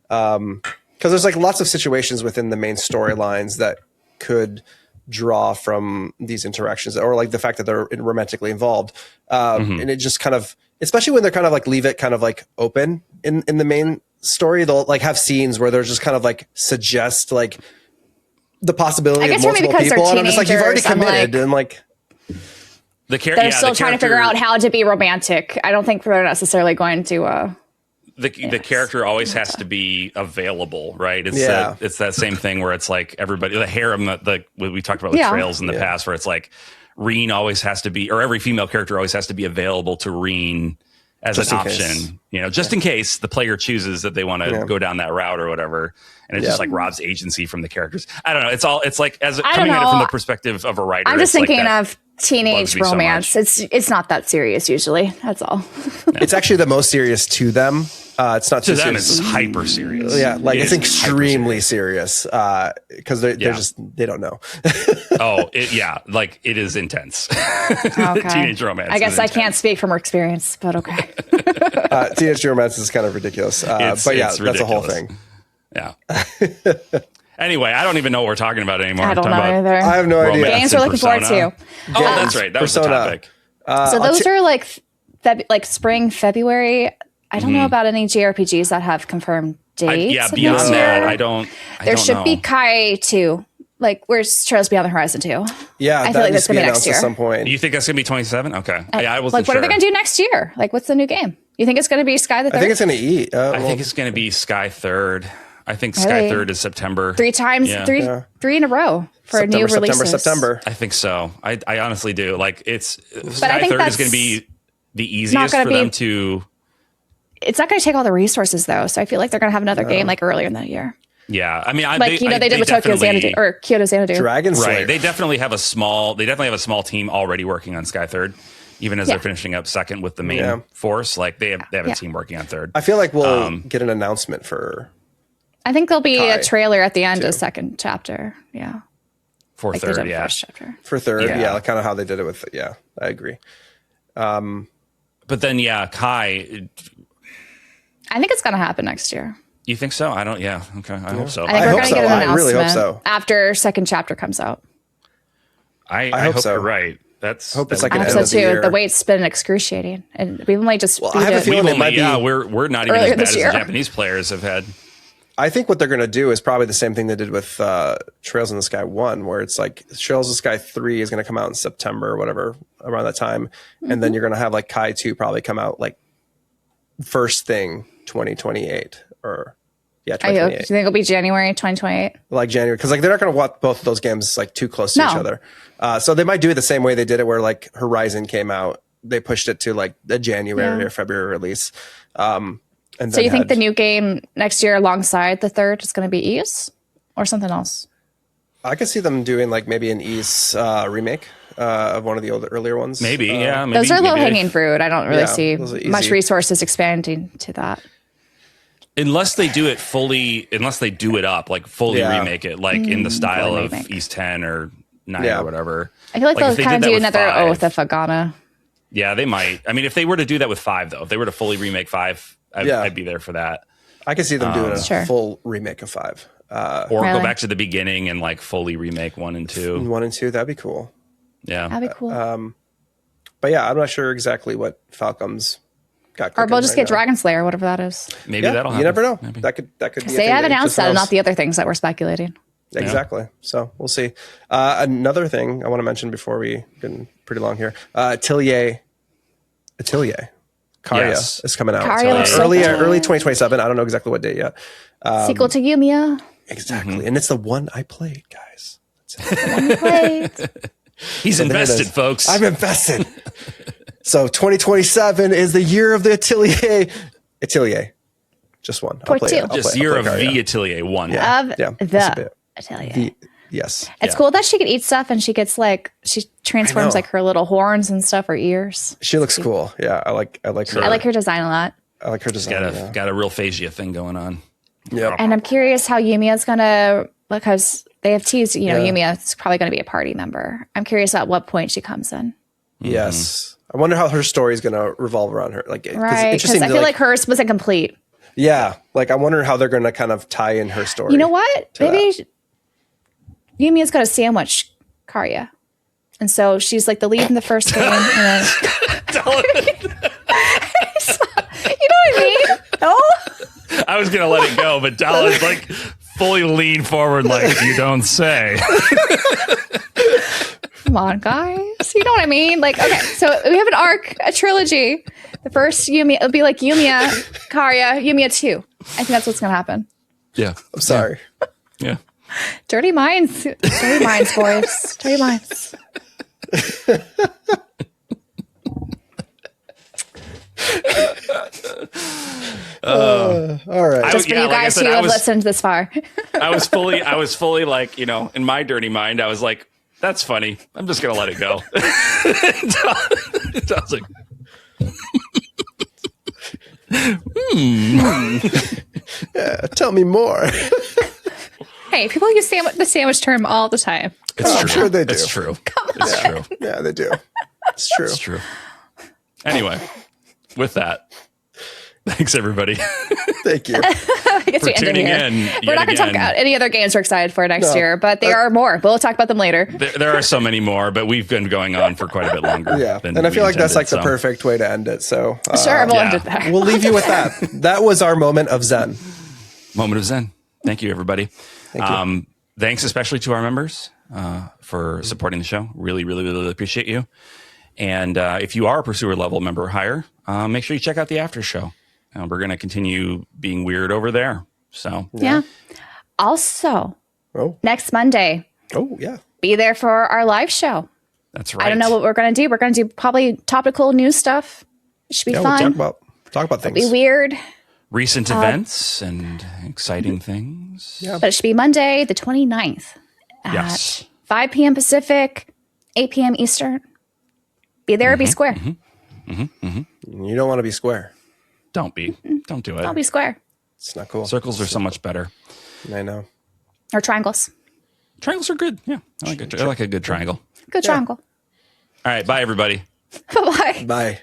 Because there's like lots of situations within the main storylines that could draw from these interactions, or like the fact that they're romantically involved, and it just kind of, especially when they're kind of like leave it kind of like open in the main story, they'll like have scenes where they're just kind of like suggest like the possibility of multiple people, and I'm just like, you've already committed, and like they're still trying to figure out how to be romantic. I don't think they're necessarily going to the character always has to be available, right? It's that same thing where it's like everybody, the harem, we talked about with Trails in the past, where it's like Reen always has to be, or every female character always has to be available to Reen as an option, just in case the player chooses that they want to go down that route or whatever. And it just like robs agency from the characters. I don't know. It's like coming at it from the perspective of a writer. I'm just thinking of teenage romance. It's not that serious usually. That's all. It's actually the most serious to them. It's not to them. It's hyper serious. Yeah, like it's extremely serious because they don't know. Like it is intense. Okay. Teenage romance. I guess I can't speak from experience, but okay. Teenage romance is kind of ridiculous. But yeah, that's a whole thing. Yeah. Anyway, I don't even know what we're talking about anymore. I don't know either. I have no idea. Games we're looking forward to. Oh, that's right. That was the topic. So those are like spring, February. I don't know about any JRPGs that have confirmed dates. Beyond that, I don't There should be Kai 2. Like, where's Trails Beyond the Horizon 2? Yeah, I feel like that's going to be next year. At some point. You think that's going to be 27? Okay. I wasn't sure. What are they going to do next year? Like, what's the new game? You think it's going to be Sky the Third? I think it's going to eat. I think it's going to be Sky Third. I think Sky Third is September. 3 times, three in a row for new releases. September. I think so. I honestly do. Like, Sky Third is going to be the easiest for them to. It's not going to take all the resources though, so I feel like they're going to have another game like earlier in the year. Yeah, I mean, they did with Tokyo Xanadu or Kyoto Xanadu. Dragon Slayer. Right, they definitely have a small team already working on Sky Third, even as they're finishing up second with the main force. Like they have a team working on third. I feel like we'll get an announcement for. I think there'll be a trailer at the end of second chapter. Yeah, for third, first chapter. For third, like kind of how they did it with. Yeah, I agree. But then, Kai. I think it's going to happen next year. You think so? I don't. Yeah. Okay. I hope so. I think we're going to get an announcement. I really hope so. After second chapter comes out. I hope so. You're right. Hope it's like an end of the year. The wait's been excruciating, and we've only just. I have a feeling it might be. Yeah, we're not even as bad as the Japanese players have had. I think what they're going to do is probably the same thing they did with Trails in the Sky 1, where it's like Trails in the Sky 3 is going to come out in September or whatever, around that time. And then you're going to have like Kai 2 probably come out like first thing 2028 or 2028. Do you think it'll be January 2028? Like January, because like they're not going to want both of those games like too close to each other. So they might do it the same way they did it, where like Horizon came out, they pushed it to like a January or February release. And so you think the new game next year alongside the third is going to be Ys or something else? I could see them doing like maybe an Ys remake of one of the earlier ones. Maybe, maybe. Those are low-hanging fruit. I don't really see much resources expanding to that. Unless they do it fully, unless they do it up, like fully remake it, like in the style of Ys 10 or 9 or whatever. I feel like they'll kind of do another Oath of Agana. Yeah, they might. I mean, if they were to do that with 5, though, if they were to fully remake 5, I'd be there for that. I could see them doing a full remake of 5. Or go back to the beginning and like fully remake 1 and 2. 1 and 2, that'd be cool. Yeah. That'd be cool. But yeah, I'm not sure exactly what Falcom's got. Or we'll just get Dragon Slayer, whatever that is. Maybe that'll happen. You never know. Maybe. That could be. They have announced that and not the other things that we're speculating. Exactly. So we'll see. Another thing I want to mention before we get pretty long here. Atelier. Karya is coming out. Early 2027. I don't know exactly what date yet. Sequel to Yumiya. Exactly. And it's the one I played, guys. The one you played. He's invested, folks. I'm invested. So 2027 is the year of the Atelier. Just one. I'll play Just year of the Atelier 1. Of the Atelier. Yes. It's cool that she could eat stuff and she gets like, she transforms like her little horns and stuff, her ears. She looks cool. Yeah. I like her. I like her design a lot. I like her design. Got a real phasia thing going on. Yeah. And I'm curious how Yumiya's going to, because they have teased, Yumiya's probably going to be a party member. I'm curious at what point she comes in. Yes. I wonder how her story is going to revolve around her. Like, right. Because I feel like hers wasn't complete. Yeah. Like, I wonder how they're going to kind of tie in her story. You know what? Maybe Yumiya's going to sandwich Karya. And so she's like the lead in the first game. And then you know what I mean? No? I was going to let it go, but Dallas like fully leaned forward like, you don't say. Come on, guys. You know what I mean? Like, okay, so we have an arc, a trilogy. The first Yumiya, it'll be like Yumiya, Karya, Yumiya 2. I think that's what's going to happen. Yeah. I'm sorry. Yeah. Dirty minds. Dirty minds, boys. Dirty minds. All right. Just for you guys who have listened this far. I was fully like, in my dirty mind, I was like, that's funny. I'm just going to let it go. I was like, yeah, tell me more. Hey, people use the sandwich term all the time. It's true. I'm sure they do. It's true. It's true. Yeah, they do. It's true. It's true. Anyway, with that. Thanks, everybody. Thank you. For tuning in. We're not going to talk about any other games we're excited for next year, but there are more. We'll talk about them later. There are so many more, but we've been going on for quite a bit longer. Yeah, and I feel like that's like the perfect way to end it. So sure, we'll end it there. We'll leave you with that. That was our moment of Zen. Moment of Zen. Thank you, everybody. Thank you. Thanks especially to our members for supporting the show. Really, really, really appreciate you. And if you are a Pursuer level member or higher, make sure you check out the after show. We're going to continue being weird over there. So yeah. Also, next Monday. Oh yeah. Be there for our live show. That's right. I don't know what we're going to do. We're going to do probably topical news stuff. It should be fun. We'll talk about things. It'll be weird. Recent events and exciting things. Yeah. But it should be Monday, the 29th at 5 p.m. Pacific, 8 p.m. Eastern. Be there or be square. You don't want to be square. Don't be. Don't do it. Don't be square. It's not cool. Circles are so much better. I know. Or triangles. Triangles are good. Yeah. I like a good triangle. Good triangle. All right. Bye, everybody. Bye-bye. Bye.